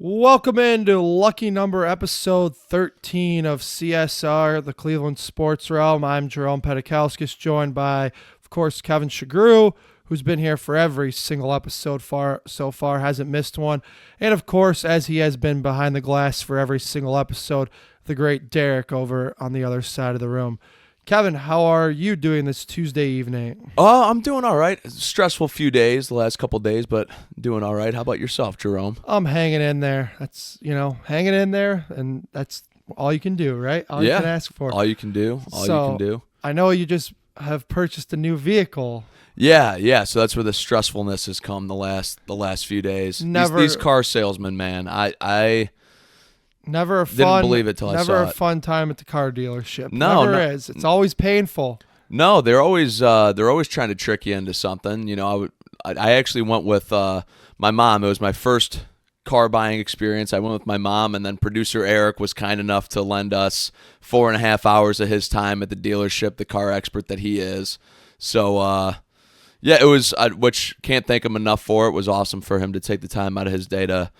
Welcome into Lucky Number episode 13 of CSR, the Cleveland Sports Realm. I'm Jerome Pedikowskis, joined by, of course, Kevin Shagru, who's been here for every single episode so far, hasn't missed one. And, of course, as he has been behind the glass for every single episode, the great Derek over on the other side of the room. Kevin, how are you doing this Tuesday evening? Oh, I'm doing all right. It's a stressful few days, the last couple of days, but doing all right. How about yourself, Jerome? I'm hanging in there. That's, hanging in there, and that's all you can do, right? All you can ask for. All you can do. All you can do. I know you just have purchased a new vehicle. Yeah. So that's where the stressfulness has come the last few days. These car salesmen, man. I Never a fun. Didn't believe it till I saw it. Never a fun time at the car dealership. No, never is. It's always painful. No, they're always trying to trick you into something. You know, I actually went with my mom. It was my first car buying experience. I went with my mom, and then producer Eric was kind enough to lend us 4.5 hours of his time at the dealership, the car expert that he is. So, it was, which can't thank him enough for. It was awesome for him to take the time out of his day to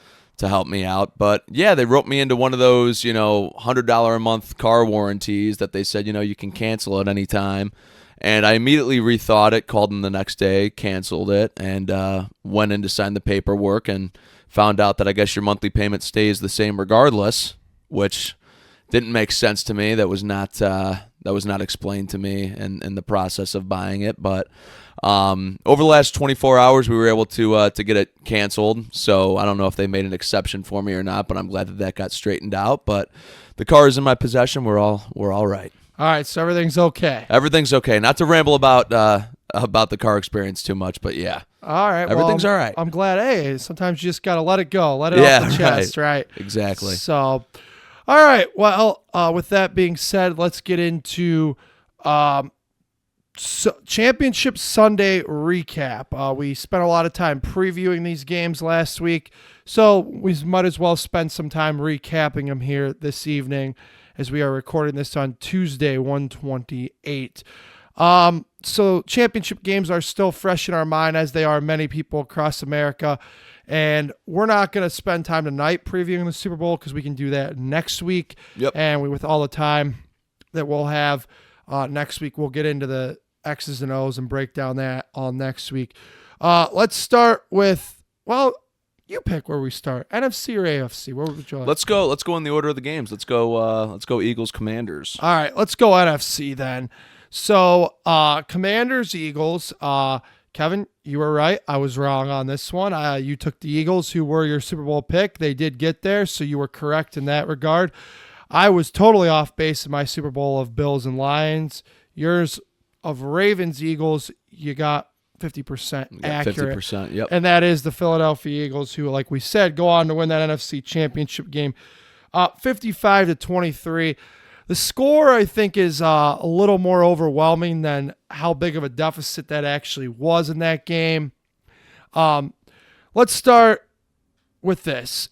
help me out. But yeah, they roped me into one of those, $100 a month car warranties that they said, you can cancel at any time. And I immediately rethought it, called them the next day, canceled it, and went in to sign the paperwork and found out that I guess your monthly payment stays the same regardless, which didn't make sense to me. That was not explained to me in the process of buying it. But over the last 24 hours, we were able to get it canceled. So I don't know if they made an exception for me or not, but I'm glad that got straightened out. But the car is in my possession. We're all right. All right, so everything's okay. Everything's okay. Not to ramble about the car experience too much, but yeah. All right, everything's all right. I'm glad. Hey, sometimes you just gotta let it go, let it off the chest, right? Exactly. So, all right. Well, with that being said, let's get into Championship Sunday recap. We spent a lot of time previewing these games last week, so we might as well spend some time recapping them here this evening as we are recording this on Tuesday, 1/28. So championship games are still fresh in our mind, as they are many people across America. And we're not going to spend time tonight previewing the Super Bowl because we can do that next week. Yep. And with all the time that we'll have next week, we'll get into the X's and O's and break down that all next week. Let's start with, you pick where we start. NFC or AFC? Where would you like? Let's go in the order of the games. Let's go Eagles Commanders. All right, let's go NFC then. So Commanders Eagles. Kevin, you were right. I was wrong on this one. You took the Eagles, who were your Super Bowl pick. They did get there, so you were correct in that regard. I was totally off base in my Super Bowl of Bills and Lions. Yours of Ravens Eagles, you got 50% accurate. 50%, yep. And that is the Philadelphia Eagles, who, like we said, go on to win that NFC Championship game, 55-23. The score, I think, is a little more overwhelming than how big of a deficit that actually was in that game. Let's start with this,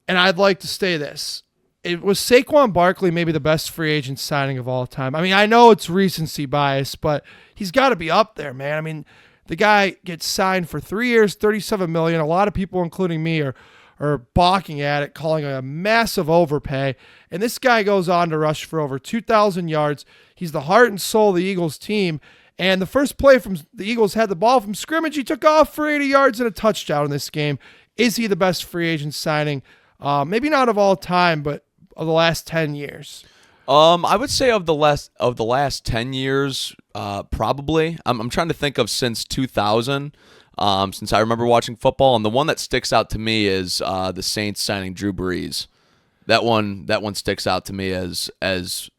and I'd like to say this. It was Saquon Barkley maybe the best free agent signing of all time. I mean, I know it's recency bias, but he's got to be up there, man. I mean, the guy gets signed for 3 years, $37 million. A lot of people, including me, are balking at it, calling it a massive overpay. And this guy goes on to rush for over 2,000 yards. He's the heart and soul of the Eagles team. And the first play from the Eagles had the ball from scrimmage. He took off for 80 yards and a touchdown in this game. Is he the best free agent signing? Maybe not of all time, but of the last 10 years. I would say of the last 10 years, probably. I'm trying to think of since 2000. Since I remember watching football, and the one that sticks out to me is the Saints signing Drew Brees. That one sticks out to me as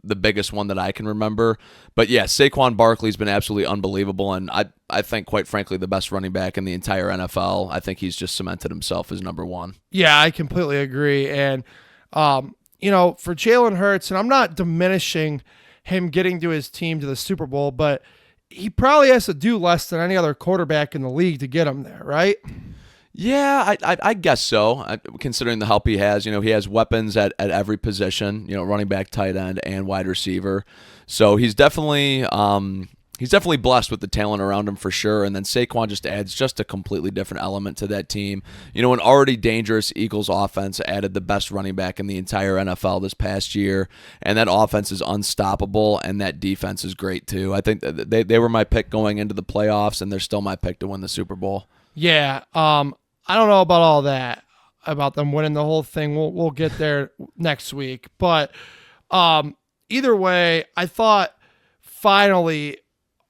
the biggest one that I can remember. But yeah, Saquon Barkley's been absolutely unbelievable, and I think, quite frankly, the best running back in the entire NFL. I think he's just cemented himself as number one. Yeah, I completely agree. And for Jalen Hurts, and I'm not diminishing him getting to his team to the Super Bowl, but he probably has to do less than any other quarterback in the league to get him there, right? Yeah, I guess so. Considering the help he has, he has weapons at every position. Running back, tight end, and wide receiver. So he's definitely he's definitely blessed with the talent around him for sure. And then Saquon just adds just a completely different element to that team. You know, an already dangerous Eagles offense added the best running back in the entire NFL this past year. And that offense is unstoppable, and that defense is great too. I think that they were my pick going into the playoffs, and they're still my pick to win the Super Bowl. Yeah. I don't know about all that, about them winning the whole thing. We'll get there next week. But either way, I thought finally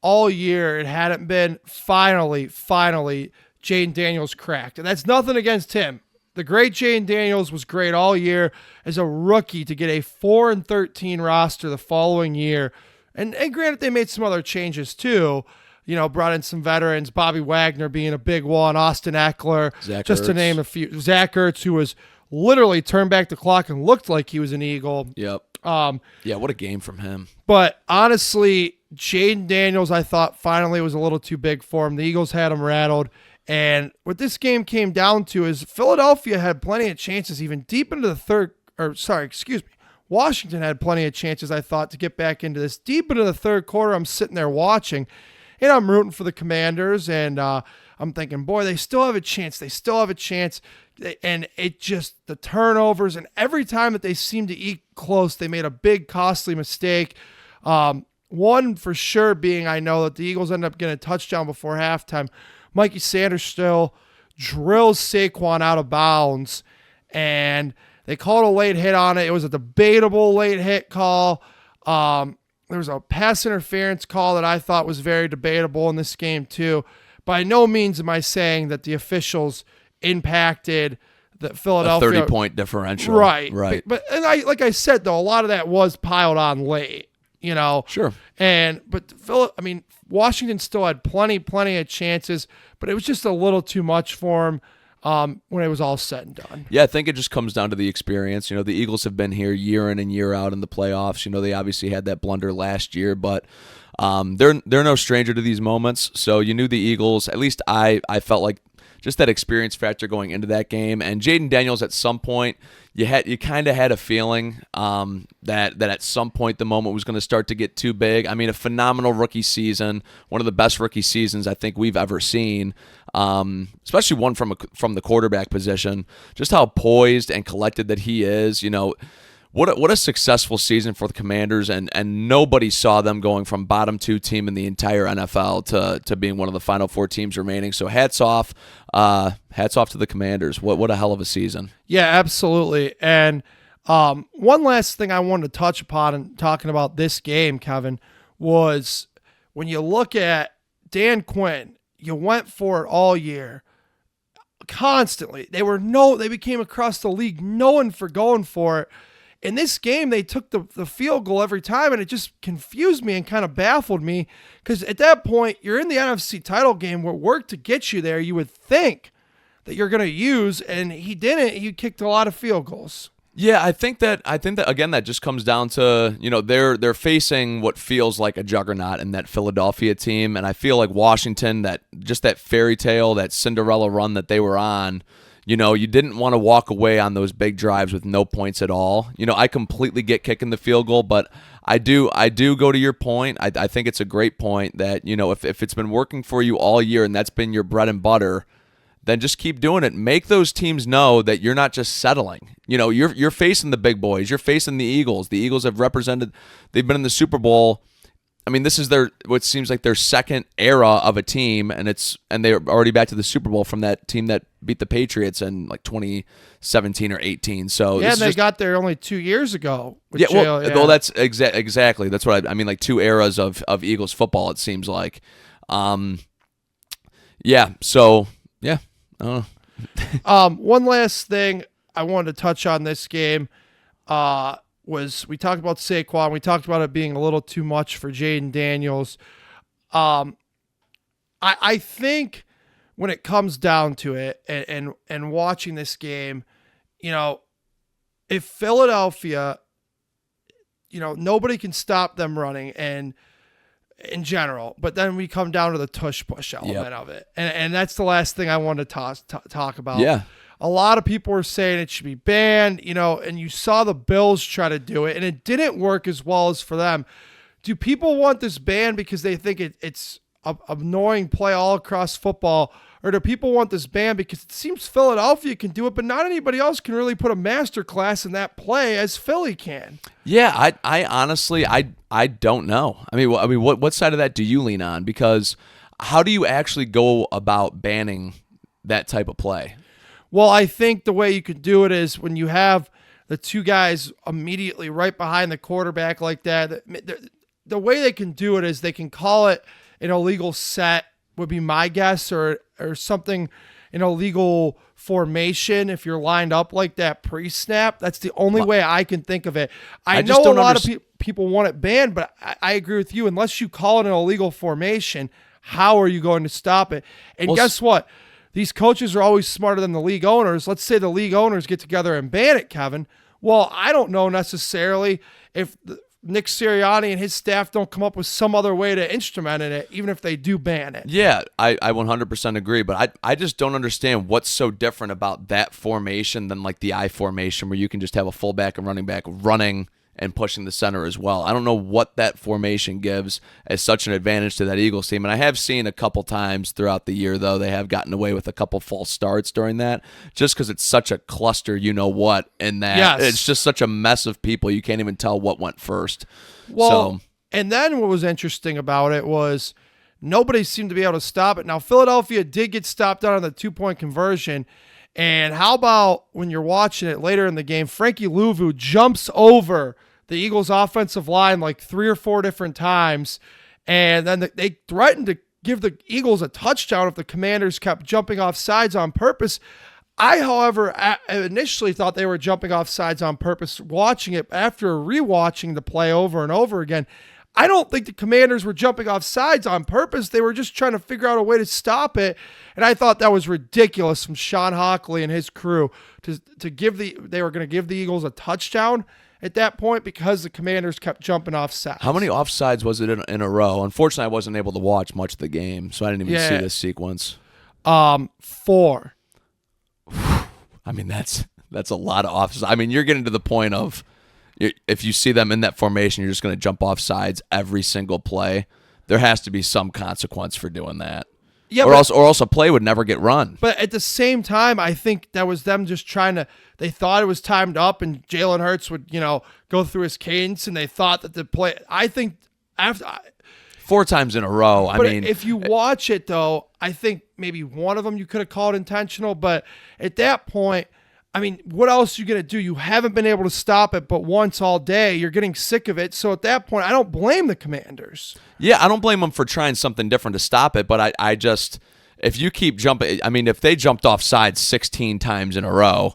all year it hadn't been finally Jaden Daniels cracked. And that's nothing against him. The great Jaden Daniels was great all year as a rookie to get a 4-13 roster the following year. And granted, they made some other changes too. You know, brought in some veterans, Bobby Wagner being a big one, Austin Eckler, just to name a few. Zach Ertz, who was literally turned back the clock and looked like he was an Eagle. Yep. Yeah, what a game from him. But honestly, Jaden Daniels, I thought finally was a little too big for him. The Eagles had him rattled. And what this game came down to is Philadelphia had plenty of chances even deep into the Washington had plenty of chances, I thought, to get back into this. Deep into the third quarter, I'm sitting there watching, and I'm rooting for the Commanders, and I'm thinking, boy, they still have a chance. They still have a chance. And it just, the turnovers, and every time that they seemed to eke close, they made a big, costly mistake. One for sure being, I know that the Eagles ended up getting a touchdown before halftime. Mikey Sanders still drills Saquon out of bounds, and they called a late hit on it. It was a debatable late hit call. There was a pass interference call that I thought was very debatable in this game too. By no means am I saying that the officials impacted the Philadelphia 30-point differential. Right. But like I said though, a lot of that was piled on late, you know. Sure. But Washington still had plenty of chances, but it was just a little too much for him when it was all said and done. Yeah, I think it just comes down to the experience. You know, the Eagles have been here year in and year out in the playoffs. You know, they obviously had that blunder last year, but they're no stranger to these moments. So you knew the Eagles, at least I felt like just that experience factor going into that game. And Jaden Daniels, at some point, you kind of had a feeling that at some point the moment was going to start to get too big. I mean, a phenomenal rookie season, one of the best rookie seasons I think we've ever seen, especially one from the quarterback position. Just how poised and collected that he is, you know. What a successful season for the Commanders, and nobody saw them going from bottom 2 team in the entire NFL to being one of the final 4 teams remaining. So hats off to the Commanders. What a hell of a season. Yeah, absolutely. And one last thing I wanted to touch upon in talking about this game, Kevin, was when you look at Dan Quinn, you went for it all year. Constantly. They became across the league known for going for it. In this game, they took the field goal every time, and it just confused me and kind of baffled me because at that point, you're in the NFC title game where work to get you there, you would think that you're going to use, and he didn't. He kicked a lot of field goals. Yeah, I think that again that just comes down to, you know, they're facing what feels like a juggernaut in that Philadelphia team, and I feel like Washington, that fairy tale, that Cinderella run that they were on. You know, you didn't want to walk away on those big drives with no points at all. You know, I completely get kicking the field goal, but I do go to your point. I think it's a great point that, you know, if it's been working for you all year and that's been your bread and butter, then just keep doing it. Make those teams know that you're not just settling. You know, you're facing the big boys. You're facing the Eagles. The Eagles have represented. They've been in the Super Bowl. I mean, this is what seems like their second era of a team, and they're already back to the Super Bowl from that team that beat the Patriots in like 2017 or 18. So yeah, they got there only 2 years ago. Well, that's exactly. That's what I mean. Like 2 eras of Eagles football. It seems like. Yeah. So yeah. One last thing I wanted to touch on this game. Was we talked about Saquon. We talked about it being a little too much for Jaden Daniels. I think when it comes down to it and watching this game, you know, if Philadelphia, you know, nobody can stop them running and in general, but then we come down to the tush push element of it. And that's the last thing I wanted to talk about. Yeah. A lot of people were saying it should be banned, you know, and you saw the Bills try to do it, and it didn't work as well as for them. do people want this banned because they think it's a annoying play all across football, or do people want this banned because it seems Philadelphia can do it, but not anybody else can really put a master class in that play as Philly can? Yeah, I honestly, I don't know. I mean, what side of that do you lean on? Because how do you actually go about banning that type of play? Well, I think the way you could do it is when you have the two guys immediately right behind the quarterback like that. The way they can do it is they can call it an illegal set, would be my guess, or something, an illegal formation if you're lined up like that pre-snap. That's the only way I can think of it. I know a lot of people want it banned, but I agree with you. Unless you call it an illegal formation, how are you going to stop it? And guess what? These coaches are always smarter than the league owners. Let's say the league owners get together and ban it, Kevin. Well, I don't know necessarily if Nick Sirianni and his staff don't come up with some other way to instrument it, even if they do ban it. Yeah, I 100% agree, but I just don't understand what's so different about that formation than like the I formation where you can just have a fullback and running back running and pushing the center as well. I don't know what that formation gives as such an advantage to that Eagles team. And I have seen a couple times throughout the year, though, they have gotten away with a couple false starts during that just because it's such a cluster, you know what, in that. Yes. It's just such a mess of people. You can't even tell what went first. Well, and then what was interesting about it was nobody seemed to be able to stop it. Now, Philadelphia did get stopped out on the 2-point conversion. And how about when you're watching it later in the game, Frankie Louvu jumps over the Eagles' offensive line like 3 or 4 different times, and then they threatened to give the Eagles a touchdown if the Commanders kept jumping off sides on purpose. I, however, initially thought they were jumping off sides on purpose. Watching it after rewatching the play over and over again, I don't think the Commanders were jumping off sides on purpose. They were just trying to figure out a way to stop it, and I thought that was ridiculous from Sean Hockley and his crew to give they were going to give the Eagles a touchdown at that point because the Commanders kept jumping off sides. How many offsides was it in a row? Unfortunately, I wasn't able to watch much of the game, so I didn't even see this sequence. 4. I mean, that's a lot of offsides. I mean, you're getting to the point of if you see them in that formation, you're just going to jump off sides every single play. There has to be some consequence for doing that. Yeah, or else a play would never get run. But at the same time, I think that was them just trying to. They thought it was timed up, and Jalen Hurts would, go through his cadence, and they thought that the play. I think after 4 times in a row. I mean, if you watch it though, I think maybe one of them you could have called intentional. But at that point, I mean, what else are you going to do? You haven't been able to stop it but once all day. You're getting sick of it. So at that point, I don't blame the Commanders. Yeah, I don't blame them for trying something different to stop it, but I just, if you keep jumping, I mean, if they jumped off sides 16 times in a row,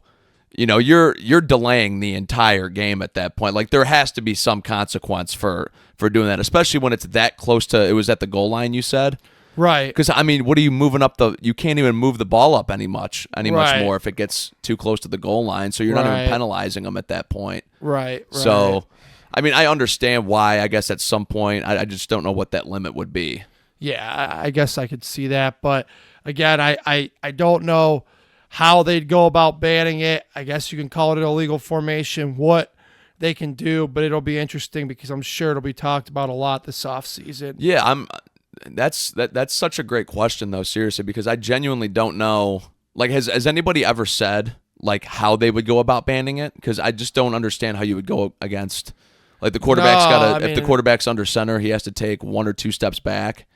you're delaying the entire game at that point. Like, there has to be some consequence for doing that, especially when it's that close to, it was at the goal line, you said? Right. Because, I mean, what are you moving up you can't even move the ball up any much more if it gets too close to the goal line, so you're not even penalizing them at that point. Right. So, I mean, I understand why, I guess at some point, I just don't know what that limit would be. Yeah, I guess I could see that, but again, I don't know how they'd go about banning it. I guess you can call it an illegal formation, what they can do, but it'll be interesting because I'm sure it'll be talked about a lot this offseason. Yeah, that's such a great question though, seriously, because I genuinely don't know. Like, has anybody ever said like how they would go about banning it? Because I just don't understand how you would go against, like, the quarterback's if the quarterback's under center, he has to take 1 or 2 steps back.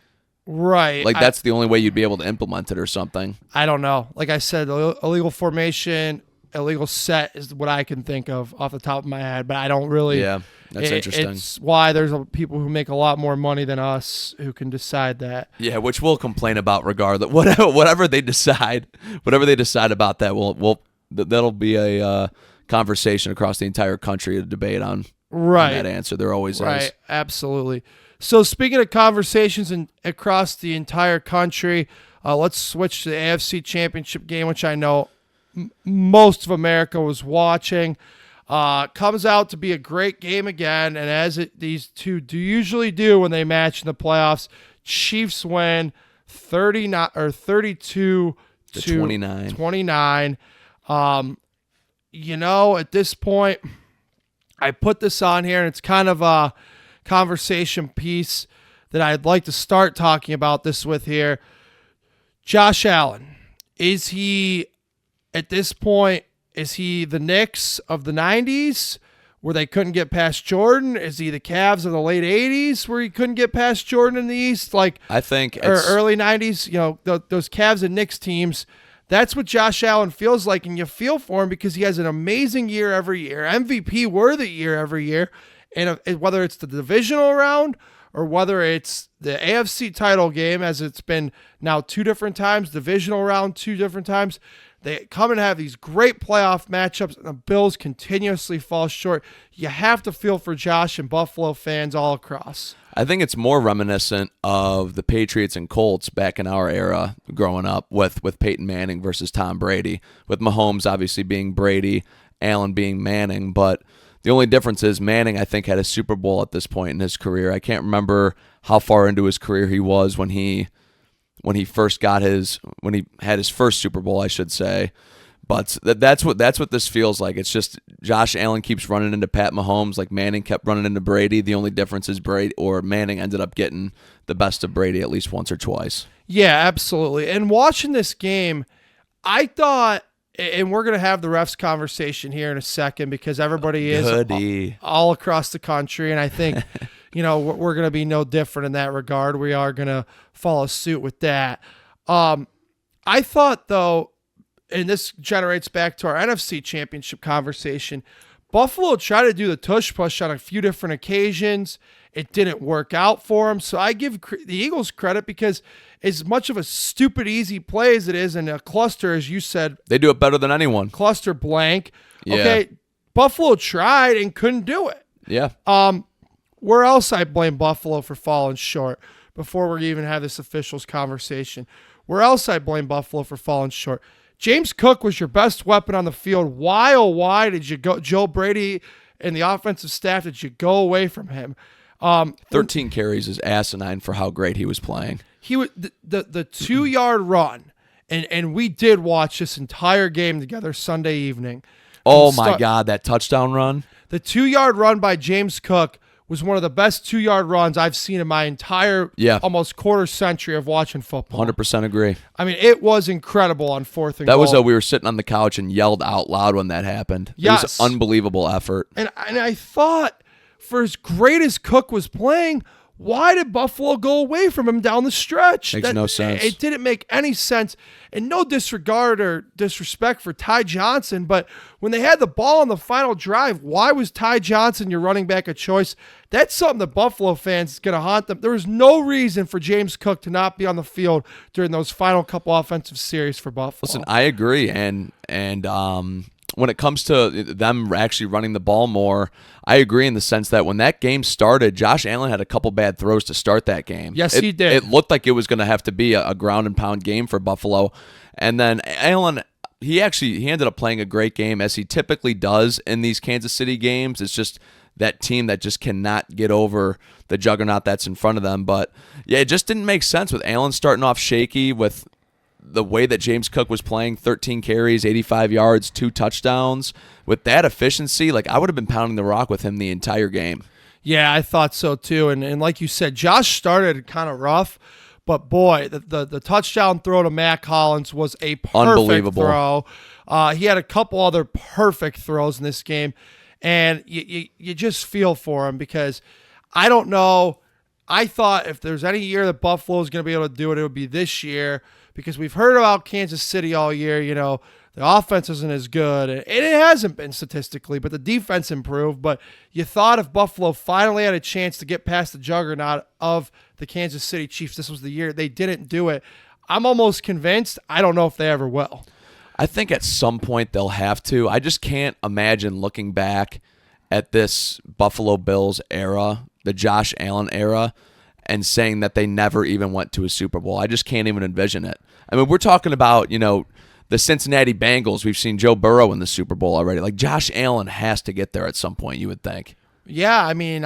Right. Like, that's the only way you'd be able to implement it or something. I don't know. Like I said, illegal formation, illegal set is what I can think of off the top of my head, but I don't really. Yeah, that's interesting. It's why there's people who make a lot more money than us who can decide that. Yeah, which we'll complain about regardless. Whatever they decide about that, that'll be a conversation across the entire country, a debate on that answer. There always is. Right, absolutely. So speaking of conversations across the entire country, let's switch to the AFC Championship game, which I know most of America was watching. Comes out to be a great game again, and as these two do usually do when they match in the playoffs, Chiefs win 32 to 29. At this point, I put this on here, and it's kind of conversation piece that I'd like to start talking about this with here. Josh Allen, is he, at this point, is he the Knicks of the 90s where they couldn't get past Jordan? Is he the Cavs of the late 80s where he couldn't get past Jordan in the East? Like, I think or early 90s, those Cavs and Knicks teams. That's what Josh Allen feels like, and you feel for him because he has an amazing year every year, MVP worthy year every year, and whether it's the divisional round or whether it's the AFC title game, as it's been now 2 different times, divisional round 2 different times, they come and have these great playoff matchups, and the Bills continuously fall short. You have to feel for Josh and Buffalo fans all across. I think it's more reminiscent of the Patriots and Colts back in our era growing up with Peyton Manning versus Tom Brady, with Mahomes obviously being Brady, Allen being Manning, but the only difference is Manning, I think, had a Super Bowl at this point in his career. I can't remember how far into his career he was when he had his first Super Bowl, I should say. But that's what this feels like. It's just Josh Allen keeps running into Pat Mahomes like Manning kept running into Brady. The only difference is Manning ended up getting the best of Brady at least once or twice. Yeah, absolutely. And watching this game, I thought, and we're going to have the refs conversation here in a second because everybody is all across the country, and I think we're going to be no different in that regard. We are going to follow suit with that. I thought, though, and this generates back to our NFC Championship conversation, Buffalo tried to do the tush push on a few different occasions. It didn't work out for them. So I give the Eagles credit because as much of a stupid, easy play as it is, and a cluster, as you said, they do it better than anyone. Cluster blank. Yeah. Okay, Buffalo tried and couldn't do it. Yeah. Where else I blame Buffalo for falling short before we even have this officials conversation? Where else I blame Buffalo for falling short? James Cook was your best weapon on the field. Why, oh why did you go, Joe Brady and the offensive staff, did you go away from him? 13 carries is asinine for how great he was playing. He was the 2-yard run, and we did watch this entire game together Sunday evening. Oh my God, that touchdown run! The 2-yard run by James Cook was one of the best 2-yard runs I've seen in my entire almost quarter century of watching football. 100% agree. I mean, it was incredible on 4th and that goal. Was we were sitting on the couch and yelled out loud when that happened. Yes. It was an unbelievable effort. And I thought, for as great as Cook was playing, why did Buffalo go away from him down the stretch? Makes no sense. It didn't make any sense. And no disregard or disrespect for Ty Johnson, but when they had the ball on the final drive, why was Ty Johnson your running back of choice? That's something that Buffalo fans is going to haunt them. There was no reason for James Cook to not be on the field during those final couple offensive series for Buffalo. Listen, I agree. And when it comes to them actually running the ball more, I agree in the sense that when that game started, Josh Allen had a couple bad throws to start that game. Yes, he did. It looked like it was going to have to be a ground and pound game for Buffalo. And then Allen, he ended up playing a great game, as he typically does in these Kansas City games. It's just that team that just cannot get over the juggernaut that's in front of them. But yeah, it just didn't make sense with Allen starting off shaky with the way that James Cook was playing, 13 carries, 85 yards, 2 touchdowns. With that efficiency, I would have been pounding the rock with him the entire game. Yeah, I thought so too. And like you said, Josh started kind of rough, but boy, the touchdown throw to Matt Collins was a perfect throw. He had a couple other perfect throws in this game, and you just feel for him because I don't know. I thought if there's any year that Buffalo is going to be able to do it, it would be this year. Because we've heard about Kansas City all year, the offense isn't as good, and it hasn't been statistically, but the defense improved. But you thought if Buffalo finally had a chance to get past the juggernaut of the Kansas City Chiefs, this was the year. They didn't do it. I'm almost convinced. I don't know if they ever will. I think at some point they'll have to. I just can't imagine looking back at this Buffalo Bills era, the Josh Allen era, and saying that they never even went to a Super Bowl. I just can't even envision it. I mean, we're talking about, the Cincinnati Bengals. We've seen Joe Burrow in the Super Bowl already. Josh Allen has to get there at some point, you would think. Yeah, I mean,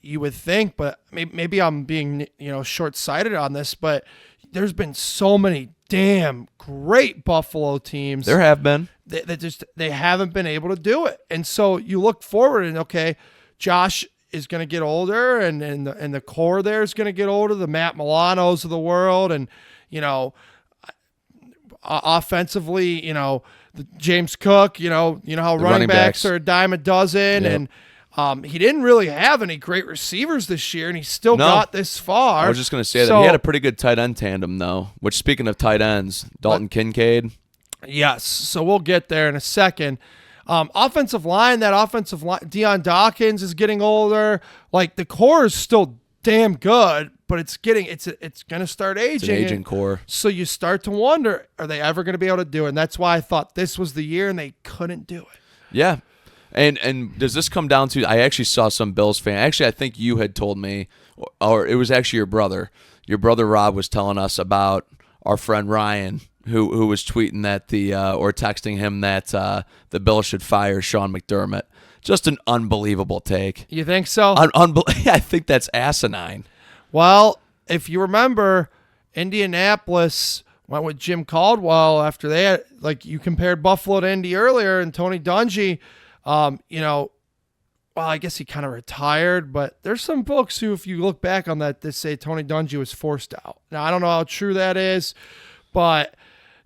you would think, but maybe I'm being, short-sighted on this, but there's been so many damn great Buffalo teams. There have been. They haven't been able to do it. And so you look forward and, okay, Josh is going to get older, and the core there is going to get older. The Matt Milanos of the world, and offensively, the James Cook. You know how running backs are a dime a dozen, Yep. and he didn't really have any great receivers this year, and he still got this far. I was just going to say that he had a pretty good tight end tandem, though. Which, speaking of tight ends, Dalton Kincaid. Yes, so we'll get there in a second. Offensive line, Deion Dawkins is getting older. Like, the core is still damn good, but it's going to start aging. It's an aging core. So you start to wonder, are they ever going to be able to do it? And that's why I thought this was the year, and they couldn't do it. Yeah. And does this come down to, I actually saw some Bills fan. Actually, I think you had told me, or it was actually your brother. Your brother Rob was telling us about our friend Ryan, who was tweeting that or texting him that the Bills should fire Sean McDermott. Just an unbelievable take. You think so? I think that's asinine. Well, if you remember, Indianapolis went with Jim Caldwell after they had, you compared Buffalo to Indy earlier, and Tony Dungy, well, I guess he kind of retired, but there's some folks who, if you look back on that, they say Tony Dungy was forced out. Now, I don't know how true that is, but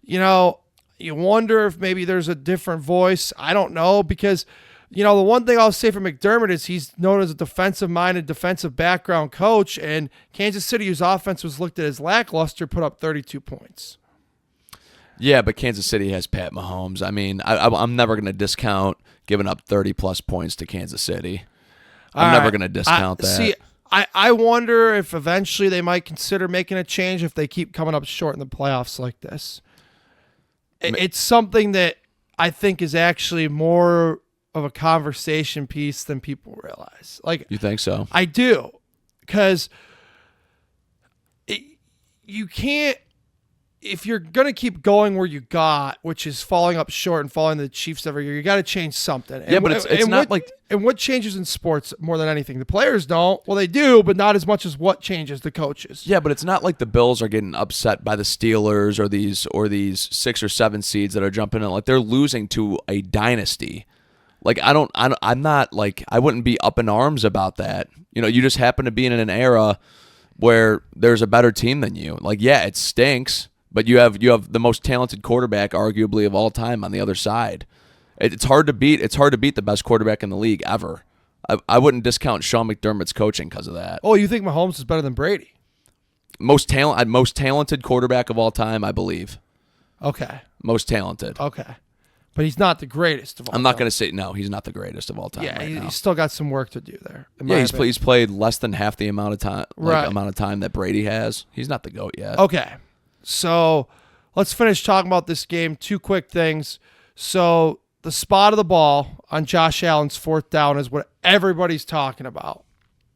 you wonder if maybe there's a different voice. I don't know, because, the one thing I'll say for McDermott is he's known as a defensive-minded, defensive background coach, and Kansas City, whose offense was looked at as lackluster, put up 32 points. Yeah, but Kansas City has Pat Mahomes. I mean, I'm never going to discount giving up 30-plus points to Kansas City. I'm never going to discount that. See, I wonder if eventually they might consider making a change if they keep coming up short in the playoffs like this. It's something that I think is actually more of a conversation piece than people realize. You think so? I do, because you can't, if you're going to keep going where you got, which is falling up short and falling to the Chiefs every year, you got to change something. Yeah, but it's not like... And what changes in sports more than anything? The players don't. Well, they do, but not as much as what changes the coaches. Yeah, but it's not like the Bills are getting upset by the Steelers or these 6 or 7 seeds that are jumping in. Like, they're losing to a dynasty. Like, I'm not, like, I wouldn't be up in arms about that. You just happen to be in an era where there's a better team than you. Like, yeah, it stinks, but you have the most talented quarterback, arguably, of all time on the other side. It's hard to beat. It's hard to beat the best quarterback in the league ever. I wouldn't discount Sean McDermott's coaching because of that. Oh, you think Mahomes is better than Brady? Most talented quarterback of all time, I believe. Okay. Most talented. Okay. But he's not the greatest of all time. I'm not going to say no. He's not the greatest of all time. Yeah, he's still got some work to do there. Yeah, he's played less than half the amount of time, amount of time that Brady has. He's not the GOAT yet. Okay, so let's finish talking about this game. 2 quick things. So the spot of the ball on Josh Allen's 4th down is what everybody's talking about.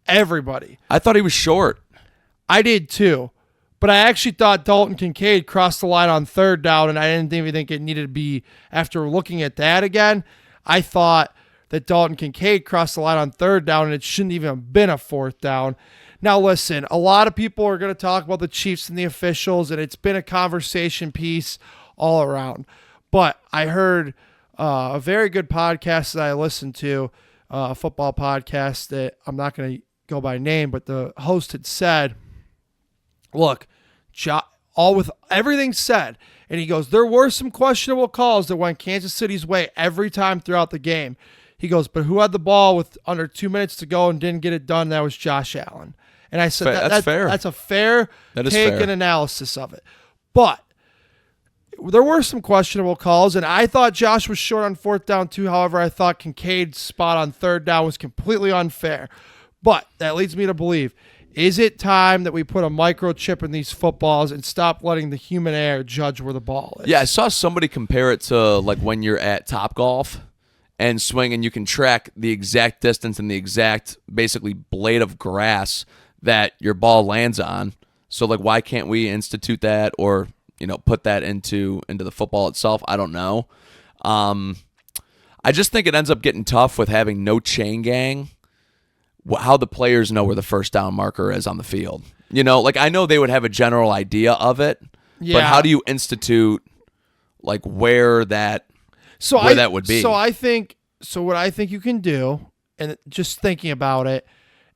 Everybody. I thought he was short. I did too. But I actually thought Dalton Kincaid crossed the line on 3rd down, and I didn't even think it needed to be, after looking at that again, I thought that Dalton Kincaid crossed the line on 3rd down, and it shouldn't even have been a 4th down. Now, listen, a lot of people are going to talk about the Chiefs and the officials, and it's been a conversation piece all around. But I heard a very good podcast that I listened to, a football podcast that I'm not going to go by name, but the host had said, look, all with everything said, and he goes, there were some questionable calls that went Kansas City's way every time throughout the game. He goes, but who had the ball with under 2 minutes to go and didn't get it done? That was Josh Allen. And I said, that's fair. That's a fair take and analysis of it. But there were some questionable calls, and I thought Josh was short on 4th down too. However, I thought Kincaid's spot on 3rd down was completely unfair. But that leads me to believe, is it time that we put a microchip in these footballs and stop letting the human error judge where the ball is? Yeah, I saw somebody compare it to like when you're at Topgolf and swing, and you can track the exact distance and the exact, basically, blade of grass that your ball lands on. So, like, why can't we institute that or, put that into the football itself? I don't know. I just think it ends up getting tough with having no chain gang. How the players know where the 1st down marker is on the field. I know they would have a general idea of it, but how do you institute like where that would be? So what I think you can do, and just thinking about it,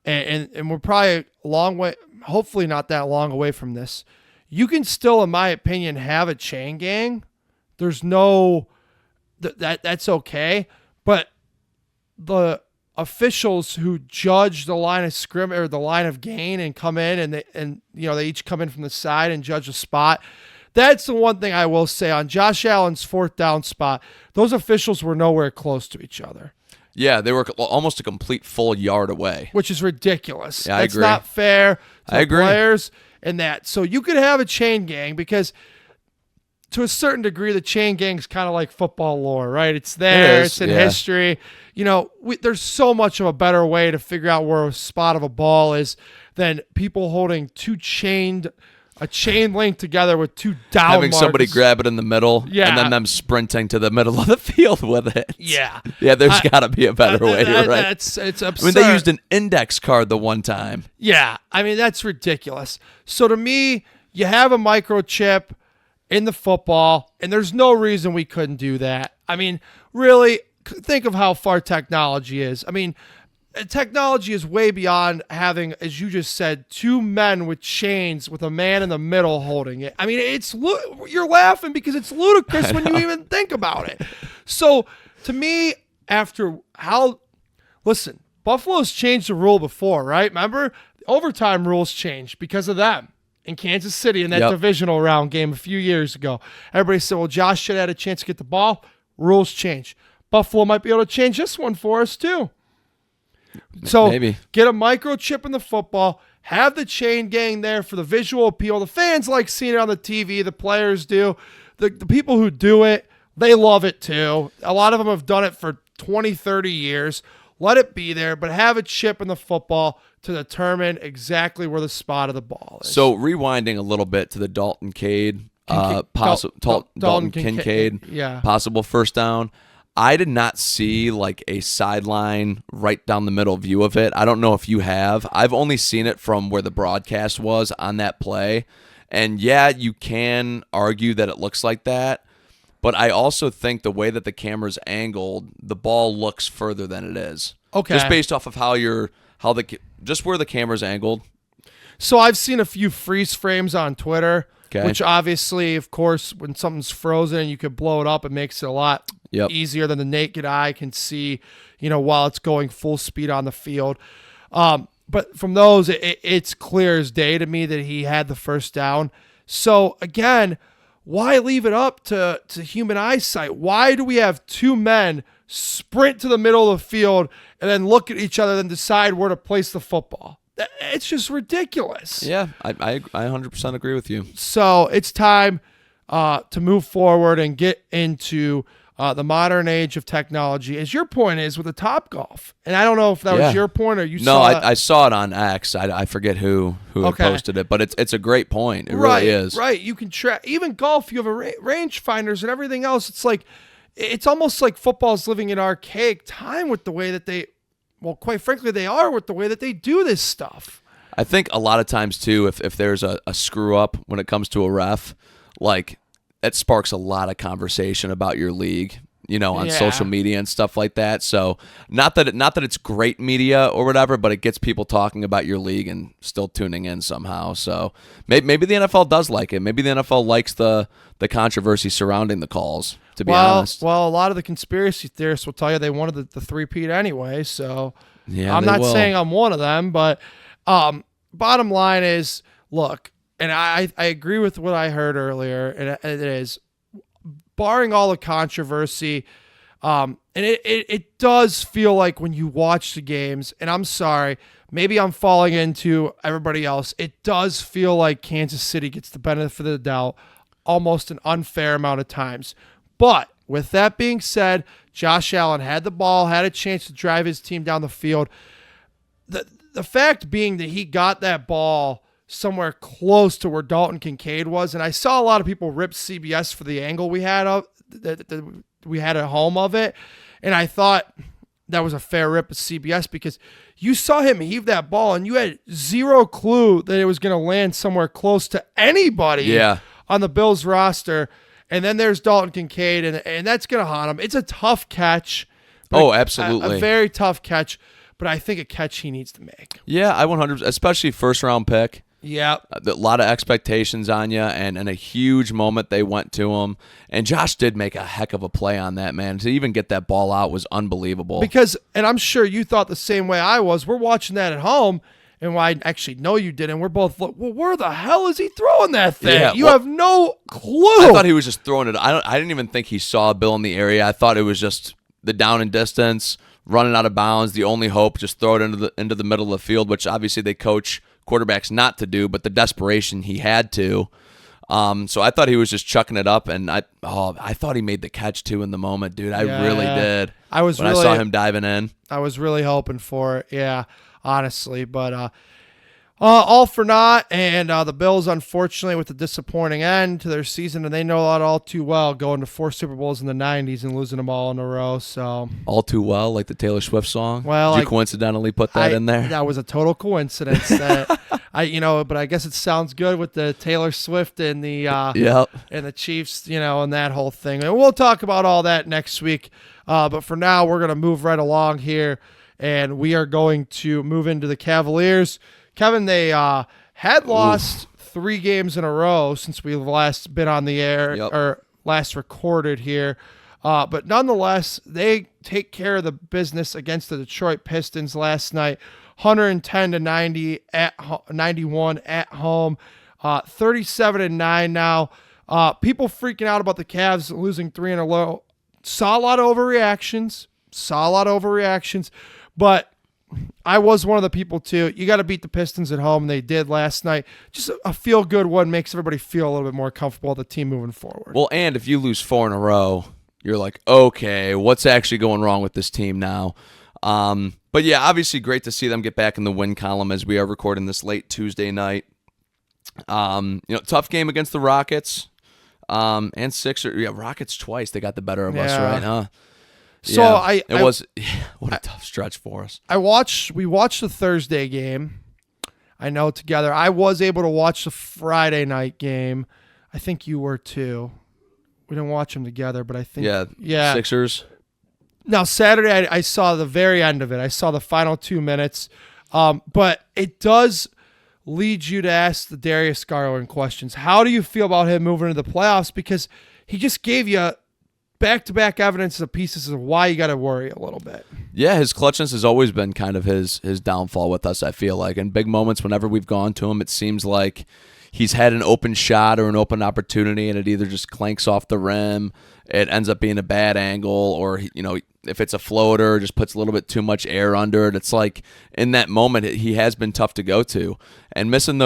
and we're probably a long way, hopefully not that long away from this. You can still, in my opinion, have a chain gang. There's no that's okay, but the officials who judge the line of scrim or the line of gain and come in and they each come in from the side and judge a spot. That's the one thing I will say on Josh Allen's 4th down spot. Those officials were nowhere close to each other. Yeah, they were almost a complete full yard away, which is ridiculous. Yeah, That's I agree. not fair to I the agree. players and that. So you could have a chain gang because to a certain degree, the chain gang is kind of like football lore, right? It's there. It's in history. There's so much of a better way to figure out where a spot of a ball is than people holding a chain link together with 2 down having marks. somebody grab it in the middle, Yeah. and then them sprinting to the middle of the field with it. Yeah. Yeah, there's got to be a better way. You're right. It's absurd. I mean, they used an index card the one time. Yeah, I mean, that's ridiculous. So to me, you have a microchip in the football, and there's no reason we couldn't do that. I mean, really, think of how far technology is. I mean, technology is way beyond having, as you just said, 2 men with chains with a man in the middle holding it. I mean, you're laughing because it's ludicrous when you even think about it. So to me, listen, Buffalo's changed the rule before, right? Remember? The overtime rules changed because of them in Kansas City in that divisional round game a few years ago. Everybody said, well, Josh should have had a chance to get the ball. Rules change. Buffalo might be able to change this one for us too. So Maybe. Get a microchip in the football, have the chain gang there for the visual appeal. The fans like seeing it on the TV. The players do. The people who do it, they love it too. A lot of them have done it for 20, 30 years. Let it be there, but have a chip in the football to determine exactly where the spot of the ball is. So rewinding a little bit to the Dalton Kincaid possible first down. I did not see like a sideline right down the middle view of it. I don't know if you have. I've only seen it from where the broadcast was on that play. And yeah, you can argue that it looks like that. But I also think the way that the camera's angled, the ball looks further than it is. Okay. Just based off of just where the camera's angled. So I've seen a few freeze frames on Twitter, Okay. which obviously, of course, when something's frozen and you can blow it up, it makes it a lot easier than the naked eye can see, while it's going full speed on the field. But from those, it's clear as day to me that he had the first down. So again, why leave it up to human eyesight? Why do we have 2 men sprint to the middle of the field and then look at each other and decide where to place the football? It's just ridiculous. Yeah, I 100% agree with you. So it's time to move forward and get into the modern age of technology, as your point is with the Topgolf. And I don't know if that was your point or you saw it. I saw it on X. I forget who had posted it, but it's a great point. It really is. Right. You can track even golf. You have range finders and everything else. It's like it's almost like football's living in archaic time with the way that quite frankly, they are with the way that they do this stuff. I think a lot of times too, if there's a screw up when it comes to a ref, like it sparks a lot of conversation about your league, on social media and stuff like that. So not that it's great media or whatever, but it gets people talking about your league and still tuning in somehow. So maybe the NFL does like it. Maybe the NFL likes the controversy surrounding the calls. To be honest, well, a lot of the conspiracy theorists will tell you they wanted the three-peat anyway. So yeah, I'm not saying I'm one of them, but bottom line is, look, and I agree with what I heard earlier, and it is, barring all the controversy, and it does feel like when you watch the games, and I'm sorry, maybe I'm falling into everybody else, it does feel like Kansas City gets the benefit of the doubt almost an unfair amount of times. But with that being said, Josh Allen had the ball, had a chance to drive his team down the field. The fact being that he got that ball somewhere close to where Dalton Kincaid was, and I saw a lot of people rip CBS for the angle we had at home of it, and I thought that was a fair rip of CBS because you saw him heave that ball and you had zero clue that it was going to land somewhere close to anybody on the Bills roster. And then there's Dalton Kincaid, and that's going to haunt him. It's a tough catch. Oh, absolutely. A very tough catch. but I think a catch he needs to make. Yeah, I 100%, especially first round pick. Yeah. A lot of expectations on you, and a huge moment they went to him. And Josh did make a heck of a play on that, man. To even get that ball out was unbelievable. Because, and I'm sure you thought the same way I was, we're watching that at home, and I actually know you didn't. We're both, well, where the hell is he throwing that thing? Yeah, you have no clue. I thought he was just throwing it. I didn't even think he saw Bill in the area. I thought it was just the down and distance, running out of bounds, the only hope, just throw it into the middle of the field, which obviously they coach quarterbacks not to do, but the desperation he had to. So I thought he was just chucking it up, and I thought he made the catch too in the moment, dude. I really did. I saw him diving in. I was really hoping for it, yeah, honestly. But all for naught, and the Bills, unfortunately, with the disappointing end to their season, and they know that all too well, going to 4 Super Bowls in the 90s and losing them all in a row. So all too well, like the Taylor Swift song. Well, did you coincidentally put that in there? That was a total coincidence. That but I guess it sounds good with the Taylor Swift and the and the Chiefs, and that whole thing. And we'll talk about all that next week. But for now, we're gonna move right along here, and we are going to move into the Cavaliers. Kevin, they had lost 3 games in a row since we last been on the air or last recorded here. But nonetheless, they take care of the business against the Detroit Pistons last night, 110-90 91 at home, 37-9 now. People freaking out about the Cavs losing 3 in a row. Saw a lot of overreactions, but I was one of the people too. You got to beat the Pistons at home, and they did last night. Just a feel-good one, makes everybody feel a little bit more comfortable with the team moving forward. Well, and if you lose 4 in a row, you're like, okay, what's actually going wrong with this team now? But yeah, obviously great to see them get back in the win column as we are recording this late Tuesday night. Tough game against the Rockets and Sixers. Yeah, Rockets twice. They got the better of us, right? Huh? So yeah, what a tough stretch for us. We watched the Thursday game, I know, together. I was able to watch the Friday night game. I think you were too. We didn't watch them together, but I think Sixers. Now Saturday I saw the very end of it. I saw the final 2 minutes. But it does lead you to ask the Darius Garland questions. How do you feel about him moving into the playoffs? Because he just gave you back-to-back evidence of pieces of why you got to worry a little bit. Yeah, his clutchness has always been kind of his downfall with us, I feel like. In big moments, whenever we've gone to him, it seems like he's had an open shot or an open opportunity, and it either just clanks off the rim, it ends up being a bad angle, or if it's a floater, just puts a little bit too much air under it. It's like in that moment, he has been tough to go to. And missing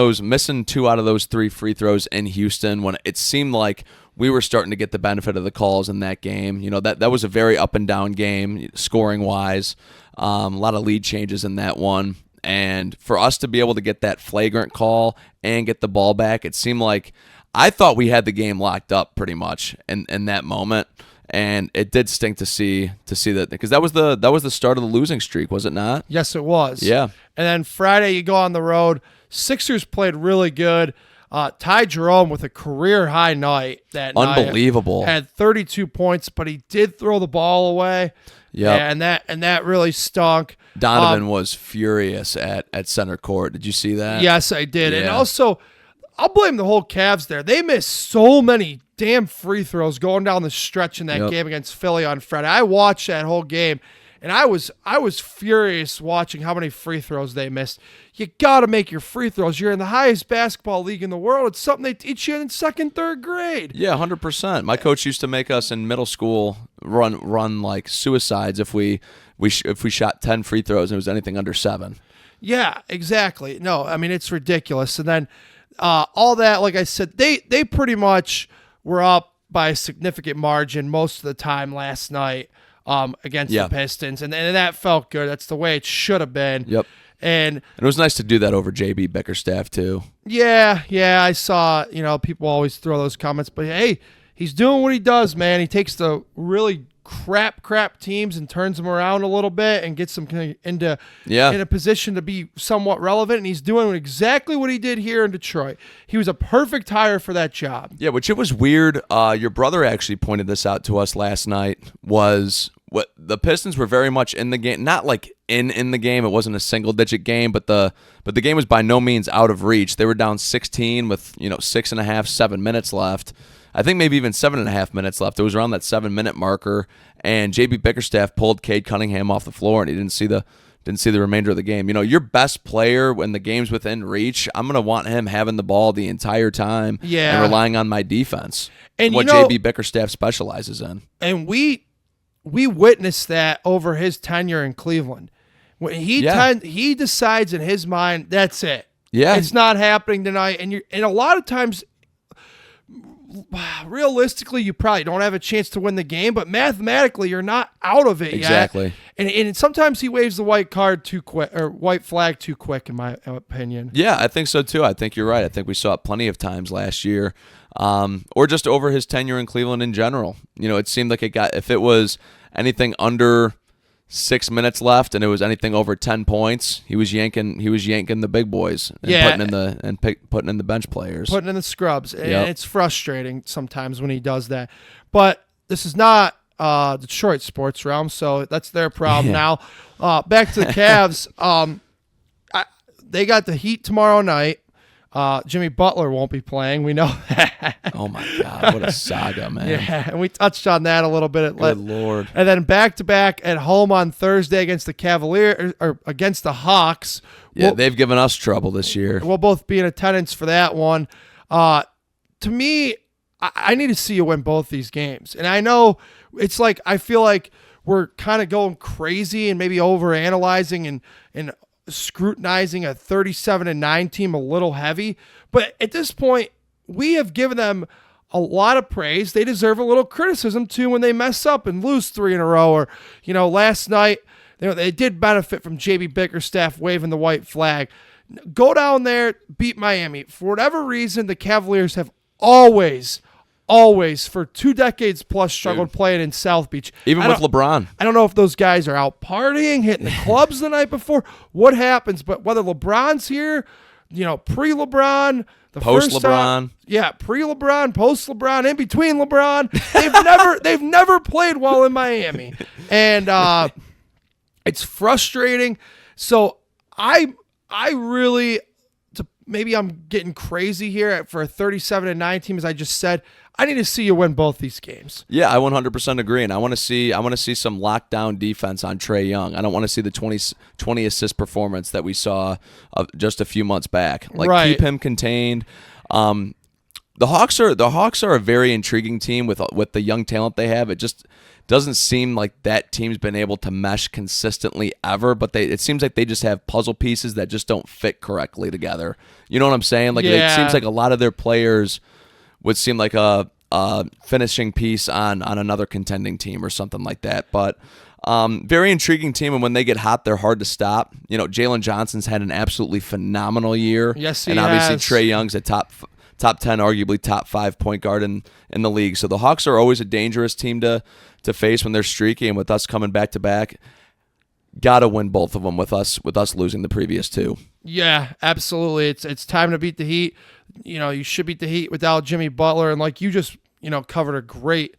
2 out of those 3 free throws in Houston, when it seemed like we were starting to get the benefit of the calls in that game. That was a very up and down game, scoring wise. A lot of lead changes in that one. And for us to be able to get that flagrant call and get the ball back, it seemed like I thought we had the game locked up pretty much in that moment. And it did stink to see that, because that was the start of the losing streak, was it not? Yes, it was. Yeah. And then Friday you go on the road. Sixers played really good. Ty Jerome with a career-high night that Unbelievable. night. Had 32 points, but he did throw the ball away. Yeah, and that really stunk. Donovan was furious at center court. Did you see that? Yes, I did. Yeah. And also, I'll blame the whole Cavs there. They missed so many damn free throws going down the stretch in that game against Philly on Friday. I watched that whole game, and I was furious watching how many free throws they missed. You got to make your free throws. You're in the highest basketball league in the world. It's something they teach you in 2nd, 3rd grade. Yeah, 100%. My coach used to make us in middle school run like suicides if we shot 10 free throws and it was anything under 7. Yeah, exactly. No, I mean, it's ridiculous. And then all that, like I said, they pretty much were up by a significant margin most of the time last night against the Pistons. And that felt good. That's the way it should have been. Yep. And it was nice to do that over JB Bickerstaff too. Yeah, I saw, people always throw those comments, but hey, he's doing what he does, man. He takes the really crap teams and turns them around a little bit and gets them in a position to be somewhat relevant, and he's doing exactly what he did here in Detroit. He was a perfect hire for that job. Yeah, which it was weird. Your brother actually pointed this out to us last night, was what the Pistons were very much in the game, not like in the game. It wasn't a single digit game, but the game was by no means out of reach. They were down 16 with 6.5, 7 minutes left. I think maybe even 7.5 minutes left. It was around that 7-minute marker, and JB Bickerstaff pulled Cade Cunningham off the floor, and he didn't see the remainder of the game. Your best player when the game's within reach, I'm gonna want him having the ball the entire time, and relying on my defense. And what JB Bickerstaff specializes in. And we witnessed that over his tenure in Cleveland. When he decides in his mind, that's it. Yeah, it's not happening tonight. And a lot of times, realistically, you probably don't have a chance to win the game, but mathematically, you're not out of it yet. And sometimes he waves the white card too quick, or white flag too quick, in my opinion. Yeah, I think so too. I think you're right. I think we saw it plenty of times last year, or just over his tenure in Cleveland in general. It seemed like if it was anything under 6 minutes left and it was anything over 10 points, he was yanking the big boys and putting in the bench players, putting in the scrubs. And it's frustrating sometimes when he does that. But this is not Detroit sports realm, so that's their problem now. Back to the Cavs. They got the Heat tomorrow night. Jimmy Butler won't be playing. We know that. Oh, my God. What a saga, man. Yeah, and we touched on that a little bit. Good Lord. And then back-to-back at home on Thursday against the Cavalier, or against the Hawks. Yeah, they've given us trouble this year. We'll both be in attendance for that one. To me, I need to see you win both these games. And I know it's like I feel like we're kind of going crazy and maybe overanalyzing and scrutinizing a 37-9 team a little heavy, but at this point we have given them a lot of praise. They deserve a little criticism too when they mess up and lose 3 in a row, or last night they did benefit from JB Bickerstaff waving the white flag. Go down there, beat Miami. For whatever reason, the Cavaliers have always for 2 decades plus struggled playing in South Beach. Even with LeBron. I don't know if those guys are out partying, hitting the clubs the night before, what happens, but whether LeBron's here, pre-LeBron, post-LeBron. Pre-LeBron, post-LeBron, in between LeBron, they've never played well in Miami. And it's frustrating. So I really, maybe I'm getting crazy here for a 37-9 team, as I just said. I need to see you win both these games. Yeah, I 100% agree, and I want to see some lockdown defense on Trae Young. I don't want to see the 20 assist performance that we saw just a few months back. Keep him contained. The Hawks are a very intriguing team with the young talent they have. It just doesn't seem like that team's been able to mesh consistently ever, but it seems like they just have puzzle pieces that just don't fit correctly together. You know what I'm saying? It seems like a lot of their players would seem like a finishing piece on another contending team or something like that. But very intriguing team, and when they get hot, they're hard to stop. Jalen Johnson's had an absolutely phenomenal year. Yes, he and obviously has. Trae Young's a top 10, arguably top 5 point guard in the league. So the Hawks are always a dangerous team to face when they're streaky, and with us coming back to back, gotta win both of them with us losing the previous 2. Yeah, absolutely. It's time to beat the Heat. You should beat the Heat without Jimmy Butler, and like you just covered a great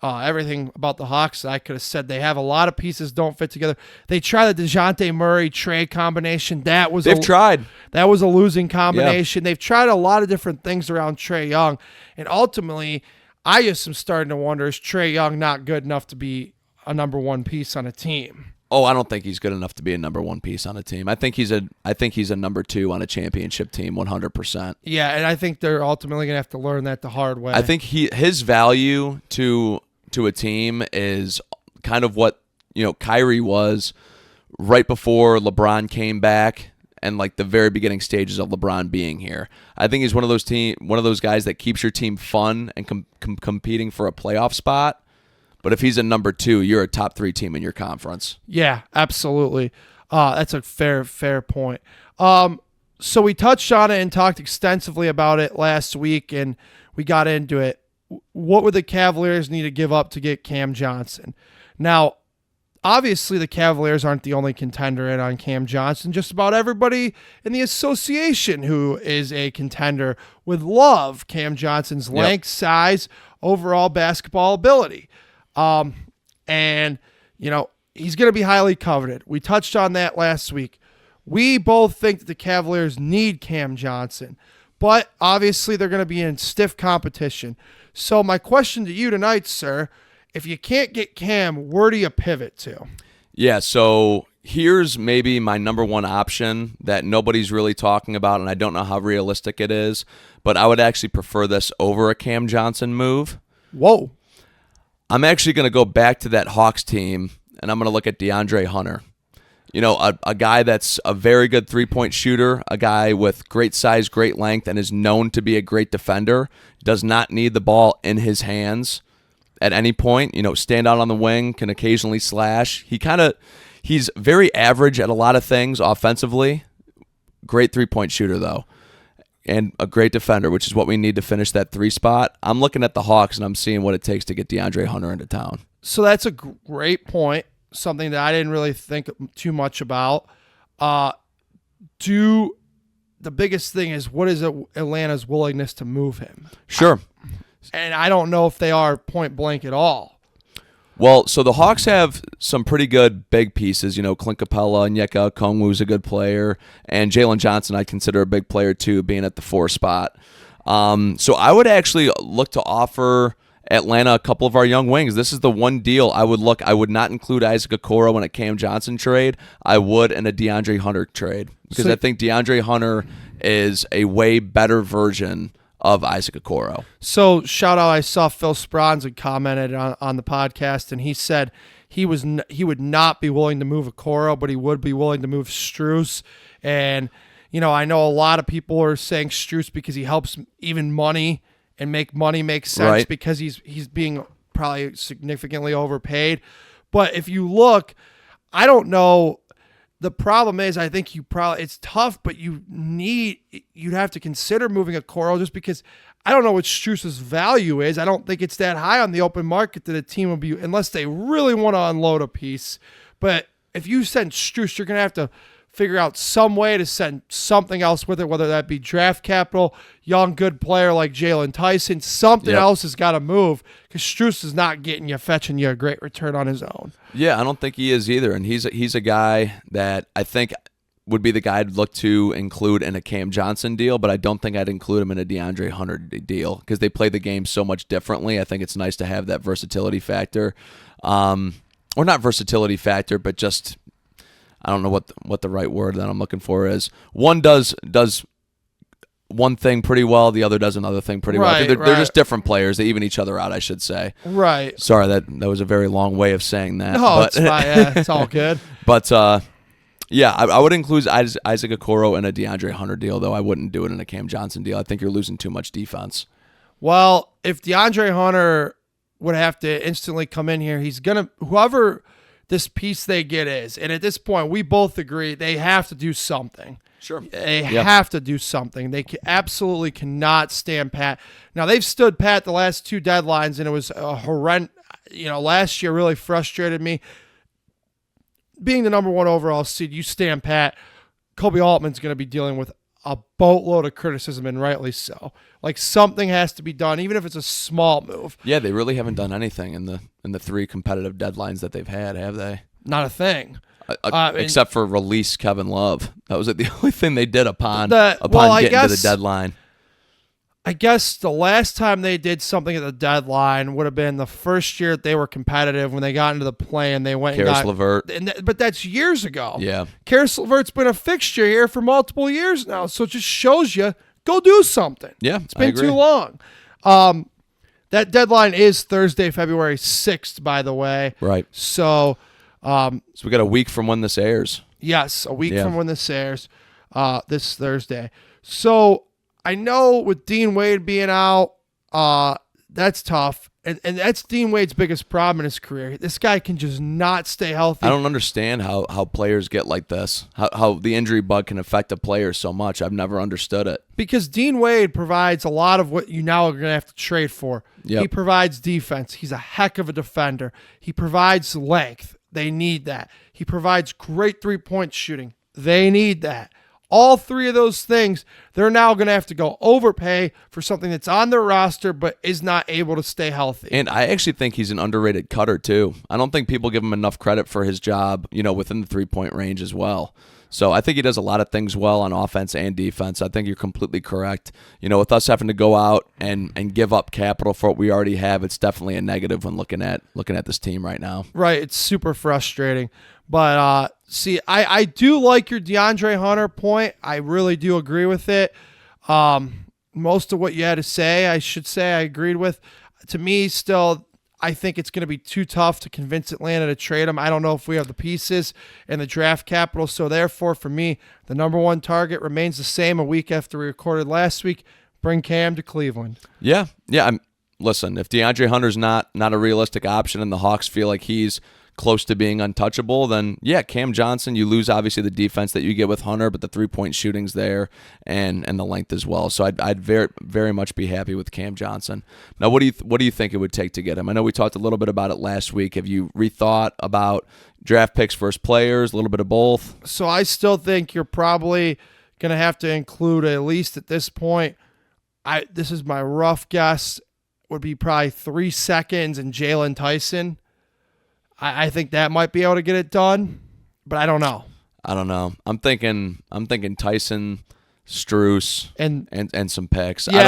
everything about the Hawks. I could have said they have a lot of pieces don't fit together. They tried the DeJounte Murray-Trae combination. They've tried. That was a losing combination. Yeah. They've tried a lot of different things around Trae Young, and ultimately, I just am starting to wonder, is Trae Young not good enough to be a number 1 piece on a team? Oh, I don't think he's good enough to be a number 1 piece on a team. I think he's a number 2 on a championship team, 100%. Yeah, and I think they're ultimately going to have to learn that the hard way. I think his value to a team is kind of what Kyrie was right before LeBron came back, and like the very beginning stages of LeBron being here. I think he's one of those guys that keeps your team fun and competing for a playoff spot. But if he's a number 2, you're a top 3 team in your conference. Yeah, absolutely. That's a fair point. So we touched on it and talked extensively about it last week, and we got into it. What would the Cavaliers need to give up to get Cam Johnson? Now, obviously the Cavaliers aren't the only contender in on Cam Johnson. Just about everybody in the association who is a contender would love Cam Johnson's length, size, overall basketball ability. And he's going to be highly coveted. We touched on that last week. We both think that the Cavaliers need Cam Johnson, but obviously they're going to be in stiff competition. So my question to you tonight, sir, if you can't get Cam, where do you pivot to? Yeah, so here's maybe my number one option that nobody's really talking about, and I don't know how realistic it is, but I would actually prefer this over a Cam Johnson move. Whoa. I'm actually going to go back to that Hawks team, and I'm going to look at DeAndre Hunter. A guy that's a very good three-point shooter, a guy with great size, great length, and is known to be a great defender, does not need the ball in his hands at any point. Stand out on the wing, can occasionally slash. He's very average at a lot of things offensively. Great three-point shooter, though, and a great defender, which is what we need to finish that 3 spot. I'm looking at the Hawks, and I'm seeing what it takes to get DeAndre Hunter into town. So that's a great point, something that I didn't really think too much about. The biggest thing is, what is Atlanta's willingness to move him? Sure. And I don't know if they are point blank at all. Well, so the Hawks have some pretty good big pieces. Clint Capella, Onyeka Okongwu's a good player, and Jalen Johnson I consider a big player too, being at the 4 spot. So I would actually look to offer Atlanta a couple of our young wings. This is the one deal I would look. I would not include Isaac Okoro in a Cam Johnson trade. I would in a DeAndre Hunter trade, because I think DeAndre Hunter is a way better version of Isaac Okoro. So shout out, I saw Phil Spronza commented on the podcast, and he said he would not be willing to move Okoro, but he would be willing to move Strus. And I know a lot of people are saying Strus because he helps even money and make money make sense, right, because he's being probably significantly overpaid. But if you look, I don't know. The problem is, I think it's tough, but you'd have to consider moving Okoro, just because I don't know what Strus's value is. I don't think it's that high on the open market that a team will be, unless they really want to unload a piece. But if you send Strus, you're going to have to figure out some way to send something else with it, whether that be draft capital, young good player like Jalen Tyson. Something else has got to move, because Strus is not fetching you a great return on his own. Yeah, I don't think he is either, and he's a guy that I think would be the guy I'd look to include in a Cam Johnson deal, but I don't think I'd include him in a DeAndre Hunter deal, because they play the game so much differently. I think it's nice to have that versatility factor, or not versatility factor, but just, I don't know what the right word that I'm looking for is. One does one thing pretty well, the other does another thing pretty well. I think they're just different players. They even each other out, I should say. Right. Sorry, that was a very long way of saying that. No, it's fine. Yeah, it's all good. But I would include Isaac Okoro in a DeAndre Hunter deal, though I wouldn't do it in a Cam Johnson deal. I think you're losing too much defense. Well, if DeAndre Hunter would have to instantly come in here, he's gonna, whoever this piece they get is, and at this point we both agree they have to do something. Sure. They have to do something. They absolutely cannot stand pat. Now, they've stood pat the last 2 deadlines, and it was a horrendous. Last year really frustrated me. Being the number 1 overall seed, you stand pat. Kobe Altman's going to be dealing with a boatload of criticism, and rightly so. Like, something has to be done, even if it's a small move. Yeah, they really haven't done anything in the 3 competitive deadlines that they've had, have they? Not a thing. Except for release Kevin Love. That was the only thing they did upon getting to the deadline. I guess the last time they did something at the deadline would have been the first year that they were competitive, when they got into the play and they went Karis and got LeVert. But that's years ago. Yeah. Karis LeVert's been a fixture here for multiple years now, so it just shows you, go do something. Yeah, it's been too long. That deadline is Thursday, February 6th, by the way. Right. So we got a week from when this airs. Yes, a week from when this airs, this Thursday. So I know with Dean Wade being out, that's tough. And that's Dean Wade's biggest problem in his career. This guy can just not stay healthy. I don't understand how players get like this, how the injury bug can affect a player so much. I've never understood it. Because Dean Wade provides a lot of what you now are going to have to trade for. Yep. He provides defense. He's a heck of a defender. He provides length. They need that. He provides great three-point shooting. They need that. all three of those things, they're now going to have to go overpay for something that's on their roster but is not able to stay healthy. And I actually think he's an underrated cutter too. I don't think people give him enough credit for his job, within the 3-point range as well. So I think he does a lot of things well on offense and defense. I think you're completely correct. With us having to go out and give up capital for what we already have, it's definitely a negative when looking at this team right now. Right, it's super frustrating. But see, I do like your DeAndre Hunter point. I really do agree with it. Most of what you had to say, I should say, I agreed with. To me, still, I think it's going to be too tough to convince Atlanta to trade him. I don't know if we have the pieces and the draft capital. So therefore, for me, the number one target remains the same a week after we recorded last week. Bring Cam to Cleveland. Yeah. Listen, if DeAndre Hunter's not a realistic option and the Hawks feel like he's close to being untouchable, then Cam Johnson, you lose obviously the defense that you get with Hunter, but the 3-point shooting's there and the length as well. So I'd very, very much be happy with Cam Johnson. Now, what do you think it would take to get him? I know we talked a little bit about it last week. Have you rethought about draft picks versus players, a little bit of both? So I still think you're probably going to have to include, at least at this point, this is my rough guess, would be probably 3 seconds and Jalen Tyson. I think that might be able to get it done, but I don't know. I'm thinking Tyson, Strus, and some picks. Yeah. I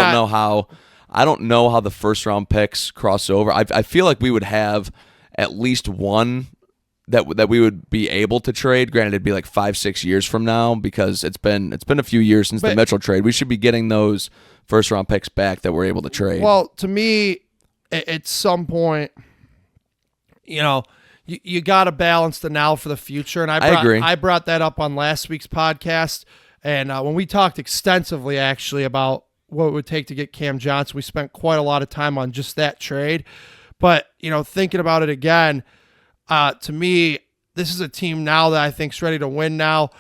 don't know how the first round picks cross over. I feel like we would have at least one that we would be able to trade. Granted, it'd be like 5-6 years from now because it's been a few years since the Mitchell trade. We should be getting those first round picks back that we're able to trade. Well, to me, at some point, you got to balance the now for the future. And I agree. I brought that up on last week's podcast. And when we talked extensively, actually, about what it would take to get Cam Johnson, we spent quite a lot of time on just that trade. But, thinking about it again, to me, this is a team now that I think is ready to win now.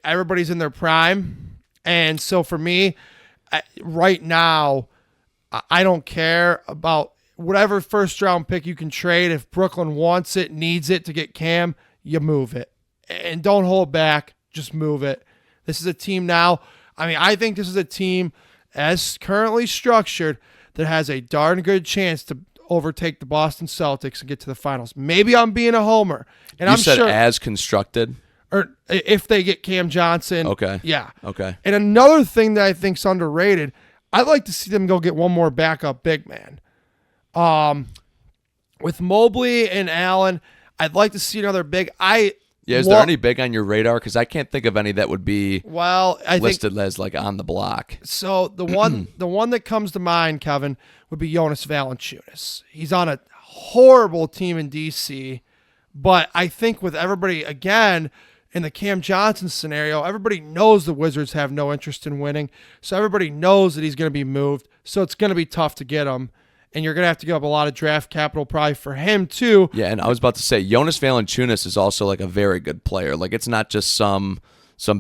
Everybody's in their prime. And so for me, right now, I don't care about whatever first-round pick you can trade. If Brooklyn wants it, needs it to get Cam, you move it. And don't hold back. Just move it. This is a team now. I think this is a team, as currently structured, that has a darn good chance to overtake the Boston Celtics and get to the finals. Maybe I'm being a homer. And you I'm said sure, as constructed? Or if they get Cam Johnson. Okay. Yeah. Okay. And another thing that I think is underrated, I'd like to see them go get one more backup big man. With Mobley and Allen, I'd like to see another big. Is there any big on your radar? Because I can't think of any that would be listed as like on the block. So the one that comes to mind, Kevin, would be Jonas Valanciunas. He's on a horrible team in DC, but I think with everybody again in the Cam Johnson scenario, everybody knows the Wizards have no interest in winning, so everybody knows that he's going to be moved. So it's going to be tough to get him. And you're going to have to give up a lot of draft capital probably for him, too. Yeah, and I was about to say, Jonas Valanciunas is also like a very good player. Like, it's not just some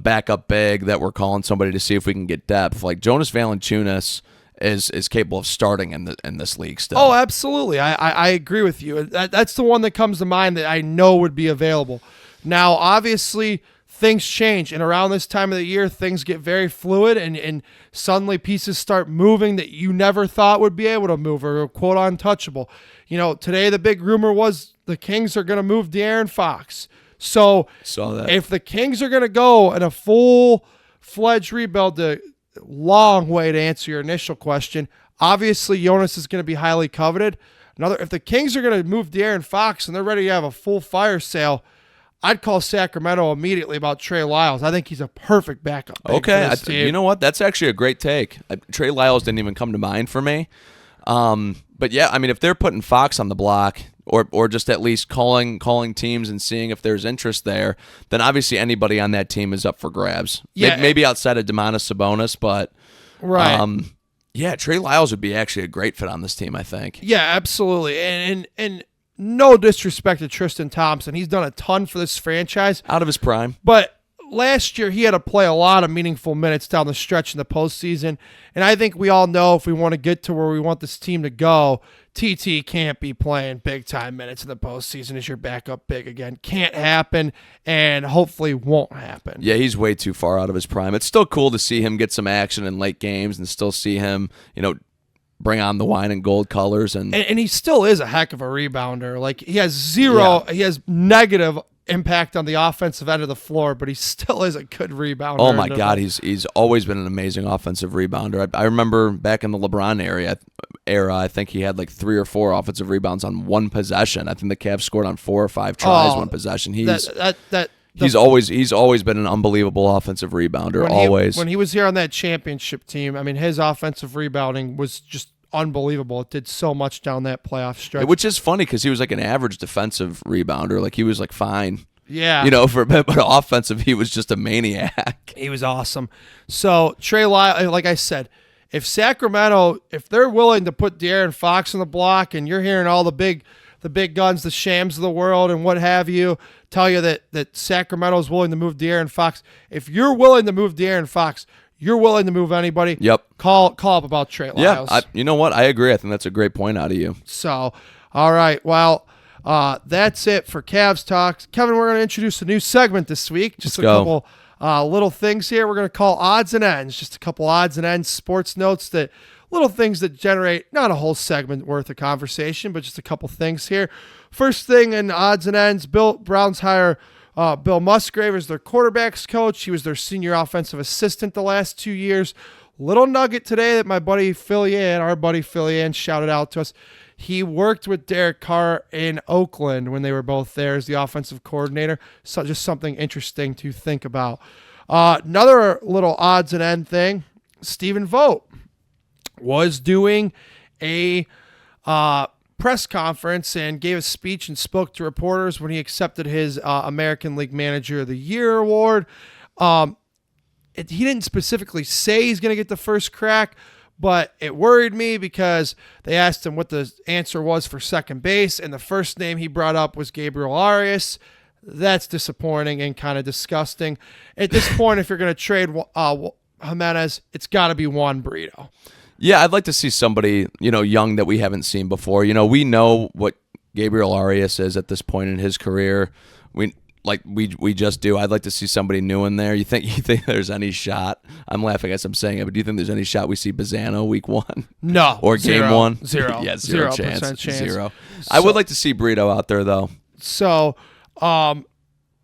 backup big that we're calling somebody to see if we can get depth. Like, Jonas Valanciunas is capable of starting in this league still. Oh, absolutely. I agree with you. That's the one that comes to mind that I know would be available. Now, obviously, things change, and around this time of the year, things get very fluid, and suddenly pieces start moving that you never thought would be able to move or quote untouchable. Today the big rumor was the Kings are going to move De'Aaron Fox. So if the Kings are going to go in a full-fledged rebuild, the long way to answer your initial question, obviously Jonas is going to be highly coveted. If the Kings are going to move De'Aaron Fox and they're ready to have a full fire sale, I'd call Sacramento immediately about Trey Lyles. I think he's a perfect backup. Okay, you know what? That's actually a great take. Trey Lyles didn't even come to mind for me. But yeah, if they're putting Fox on the block or just at least calling teams and seeing if there's interest there, then obviously anybody on that team is up for grabs. Yeah, maybe outside of Domantas Sabonis, but right. Yeah, Trey Lyles would be actually a great fit on this team, I think. Yeah, absolutely. And no disrespect to Tristan Thompson. He's done a ton for this franchise. Out of his prime. But last year he had to play a lot of meaningful minutes down the stretch in the postseason, and I think we all know if we want to get to where we want this team to go, TT can't be playing big-time minutes in the postseason as your backup big again. Can't happen, and hopefully won't happen. Yeah, he's way too far out of his prime. It's still cool to see him get some action in late games and still see him, bring on the wine and gold colors. And he still is a heck of a rebounder. Like, he has negative impact on the offensive end of the floor, but he still is a good rebounder. Oh my God, he's always been an amazing offensive rebounder. I remember back in the LeBron era, I think he had like 3 or 4 offensive rebounds on one possession. I think the Cavs scored on 4 or 5 tries one possession. He's always been an unbelievable offensive rebounder. When he was here on that championship team, I mean, his offensive rebounding was just unbelievable. It did so much down that playoff stretch. Which is funny because he was like an average defensive rebounder. Like, he was like fine. Yeah. For a bit, but offensive, he was just a maniac. He was awesome. So, Trey Lyles, like I said, if Sacramento, if they're willing to put De'Aaron Fox on the block, and you're hearing all the big guns, the Shams of the world and what have you, tell you that Sacramento is willing to move De'Aaron Fox. If you're willing to move De'Aaron Fox, you're willing to move anybody. Yep. Call up about Trey Lyles. Yeah, you know what? I agree. I think that's a great point out of you. So, all right. Well, that's it for Cavs Talks. Kevin, we're going to introduce a new segment this week. Just Let's go. Couple little things here. We're going to call odds and ends. Just a couple odds and ends, sports notes, little things that generate not a whole segment worth of conversation, but just a couple things here. First thing in odds and ends, Browns hire Bill Musgrave as their quarterbacks coach. He was their senior offensive assistant the last 2 years. Little nugget today that our buddy Philly Ann shouted out to us. He worked with Derek Carr in Oakland when they were both there as the offensive coordinator. So just something interesting to think about. Another little odds and end thing, Stephen Vogt was doing a press conference and gave a speech and spoke to reporters when he accepted his American League Manager of the Year award. He didn't specifically say he's going to get the first crack, but it worried me because they asked him what the answer was for second base, and the first name he brought up was Gabriel Arias. That's disappointing and kind of disgusting. At this point, if you're going to trade Jimenez, it's got to be Juan Brito. Yeah, I'd like to see somebody, young that we haven't seen before. We know what Gabriel Arias is at this point in his career. We just do. I'd like to see somebody new in there. You think there's any shot? I'm laughing as I'm saying it, but do you think there's any shot we see Bazzano week 1? No. Or game 1? 0. Yeah, 0 chance. 0%. I would like to see Brito out there, though. So,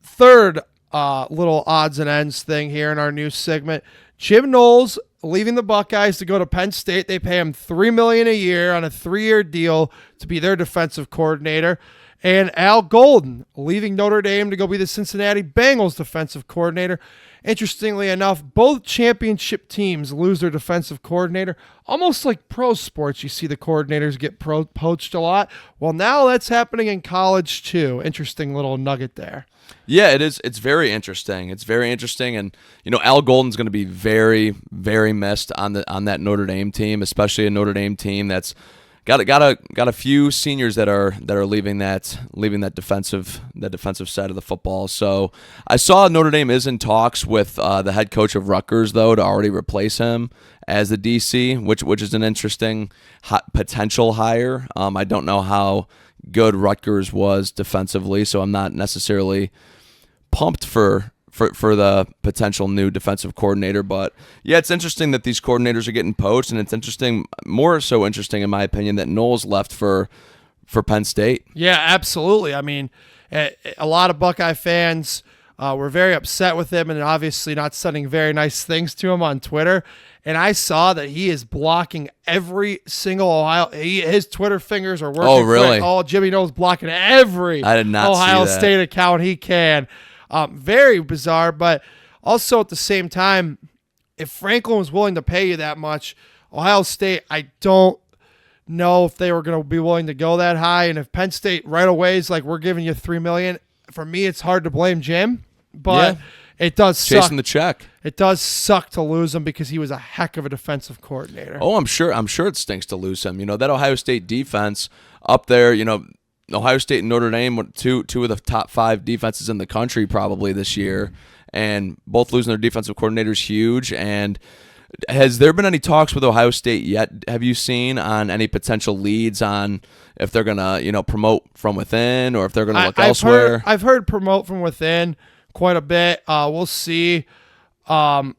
third little odds and ends thing here in our new segment. Jim Knowles leaving the Buckeyes to go to Penn State. They pay him $3 million a year on a 3-year deal to be their defensive coordinator. And Al Golden leaving Notre Dame to go be the Cincinnati Bengals defensive coordinator. Interestingly enough, both championship teams lose their defensive coordinator. Almost like pro sports, you see the coordinators get poached a lot. Well, now that's happening in college too. Interesting little nugget there. Yeah, it is. It's very interesting. And Al Golden's going to be very, very missed on that Notre Dame team, especially a Notre Dame team that's got a few seniors that are leaving that defensive side of the football. So I saw Notre Dame is in talks with the head coach of Rutgers, though, to already replace him as the DC, which is an interesting potential hire. I don't know how good Rutgers was defensively, so I'm not necessarily pumped for the potential new defensive coordinator. But yeah, it's interesting that these coordinators are getting poached, and it's more so interesting in my opinion, that Knowles left for Penn State. Yeah, absolutely. I mean, a lot of Buckeye fans were very upset with him and obviously not sending very nice things to him on Twitter. And I saw that he is blocking every single Ohio. His Twitter fingers are working. Oh, really? Jimmy Knowles blocking every I did not Ohio see that. State account he can. Very bizarre, but also at the same time, if Franklin was willing to pay you that much, Ohio State, I don't know if they were going to be willing to go that high. And if Penn State right away is like, we're giving you $3 million, for me, it's hard to blame Jim, but it does suck. Chasing the check. It does suck to lose him because he was a heck of a defensive coordinator. Oh, I'm sure it stinks to lose him. That Ohio State defense up there, Ohio State and Notre Dame were two of the top 5 defenses in the country probably this year. and both losing their defensive coordinator is huge. And has there been any talks with Ohio State yet? Have you seen on any potential leads on if they're gonna, promote from within or if they're gonna look elsewhere? I've heard promote from within quite a bit. We'll see. I've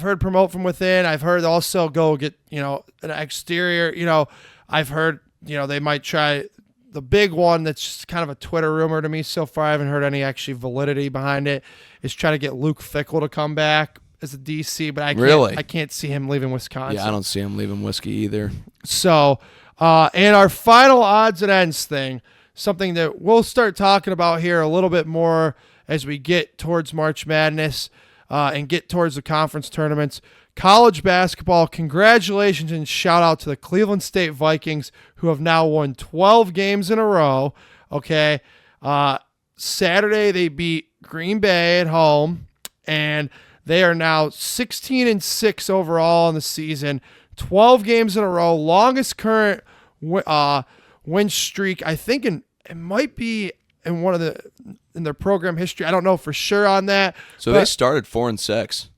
heard promote from within. I've heard also go get an exterior. I've heard they might try. The big one that's just kind of a Twitter rumor to me so far, I haven't heard any actually validity behind it, is try to get Luke Fickell to come back as a DC, but I can't see him leaving Wisconsin. Yeah, I don't see him leaving Whiskey either. So, and our final odds and ends thing, something that we'll start talking about here a little bit more as we get towards March Madness and get towards the conference tournaments. College basketball, congratulations and shout out to the Cleveland State Vikings, who have now won 12 games in a row. Okay. Saturday, they beat Green Bay at home, and they are now 16-6 overall in the season, 12 games in a row, longest current win streak. I think it might be in their program history. I don't know for sure on that. So they started 4-6.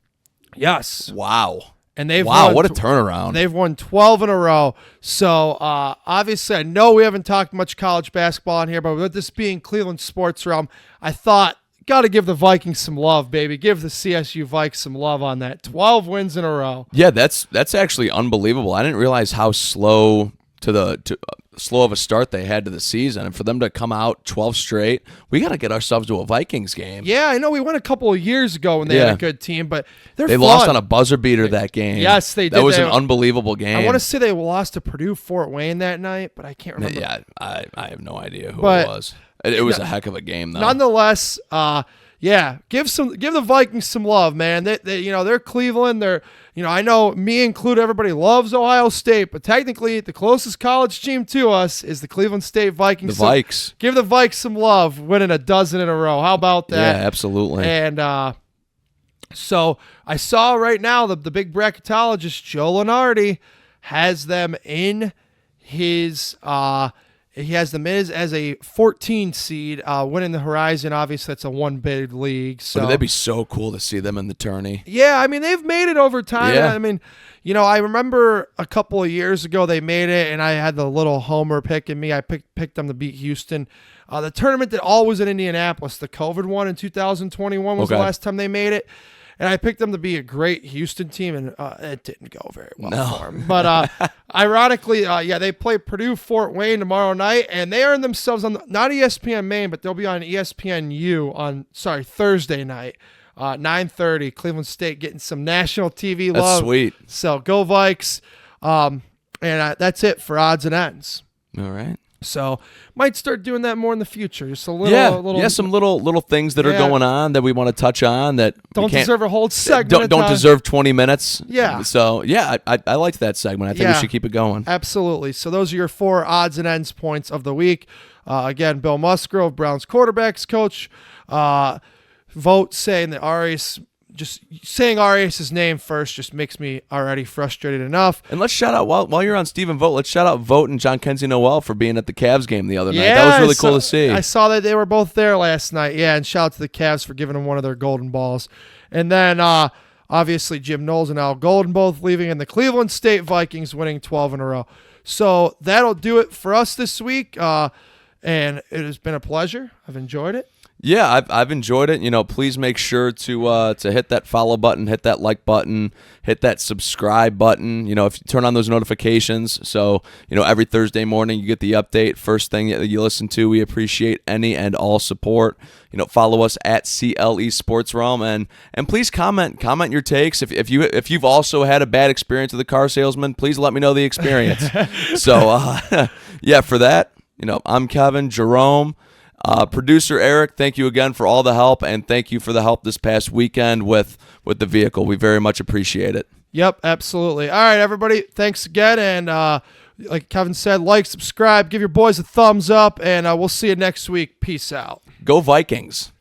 Yes. Wow. And they've what a turnaround. They've won 12 in a row. So obviously, I know we haven't talked much college basketball on here, but with this being Cleveland sports realm, I thought got to give the Vikings some love, baby. Give the CSU Vikes some love on that. 12 wins in a row. Yeah, that's actually unbelievable. I didn't realize how slow of a start they had to the season, and for them to come out 12 straight, we got to get ourselves to a Vikings game. Yeah, I know we went a couple of years ago when they had a good team, but they lost on a buzzer beater that game. Yes, they did. That was an unbelievable game. I want to say they lost to Purdue Fort Wayne that night, but I can't remember. Yeah, I have no idea who it was. It was a heck of a game, though. Nonetheless, give the Vikings some love, man. They're Cleveland. I know me included, everybody loves Ohio State, but technically the closest college team to us is the Cleveland State Vikings. The Vikes. Give the Vikes some love, winning a dozen in a row. How about that? Yeah, absolutely. And so I saw right now the big bracketologist Joe Lenardi has them in his he has them as a 14 seed, winning the Horizon. Obviously, that's a one bid league. So that'd be so cool to see them in the tourney. Yeah, I mean, they've made it over time. Yeah. I mean, I remember a couple of years ago they made it, and I had the little homer pick in me. I picked them to beat Houston. The tournament that all was in Indianapolis, the COVID one in 2021 was the last time they made it. And I picked them to be a great Houston team, and it didn't go very well for them. But ironically, they play Purdue Fort Wayne tomorrow night, and they earn themselves on not ESPN Main, but they'll be on ESPNU on Thursday night, 9:30. Cleveland State getting some national TV love. That's sweet. So go Vikes, and that's it for odds and ends. All right. So might start doing that more in the future. Just a little, some little things that are going on that we want to touch on that don't deserve a whole segment. Don't deserve 20 minutes. Yeah. So I liked that segment. I think we should keep it going. Absolutely. So those are your 4 odds and ends points of the week. Again, Bill Musgrove, Browns quarterbacks coach, vote saying that Arias. Just saying Arias' name first just makes me already frustrated enough. And let's shout out, while you're on Stephen Vogt, let's shout out Vogt and John Kenzie Noel for being at the Cavs game the other night. That was really cool to see. I saw that they were both there last night. Yeah, and shout out to the Cavs for giving them one of their golden balls. And then obviously Jim Knowles and Al Golden both leaving, and the Cleveland State Vikings winning 12 in a row. So that'll do it for us this week. And it has been a pleasure. I've enjoyed it. Yeah, I've enjoyed it. Please make sure to hit that follow button, hit that like button, hit that subscribe button. If you turn on those notifications, so every Thursday morning you get the update. First thing that you listen to. We appreciate any and all support. Follow us at CLE Sports Realm, and please comment your takes. If you've also had a bad experience with a car salesman, please let me know the experience. So for that, I'm Kevin, Jerome. Producer Eric, thank you again for all the help, and thank you for the help this past weekend with the vehicle. We very much appreciate it. Yep, absolutely. All right, everybody, thanks again, and like Kevin said, like, subscribe, give your boys a thumbs up, and we'll see you next week. Peace out. Go Vikings.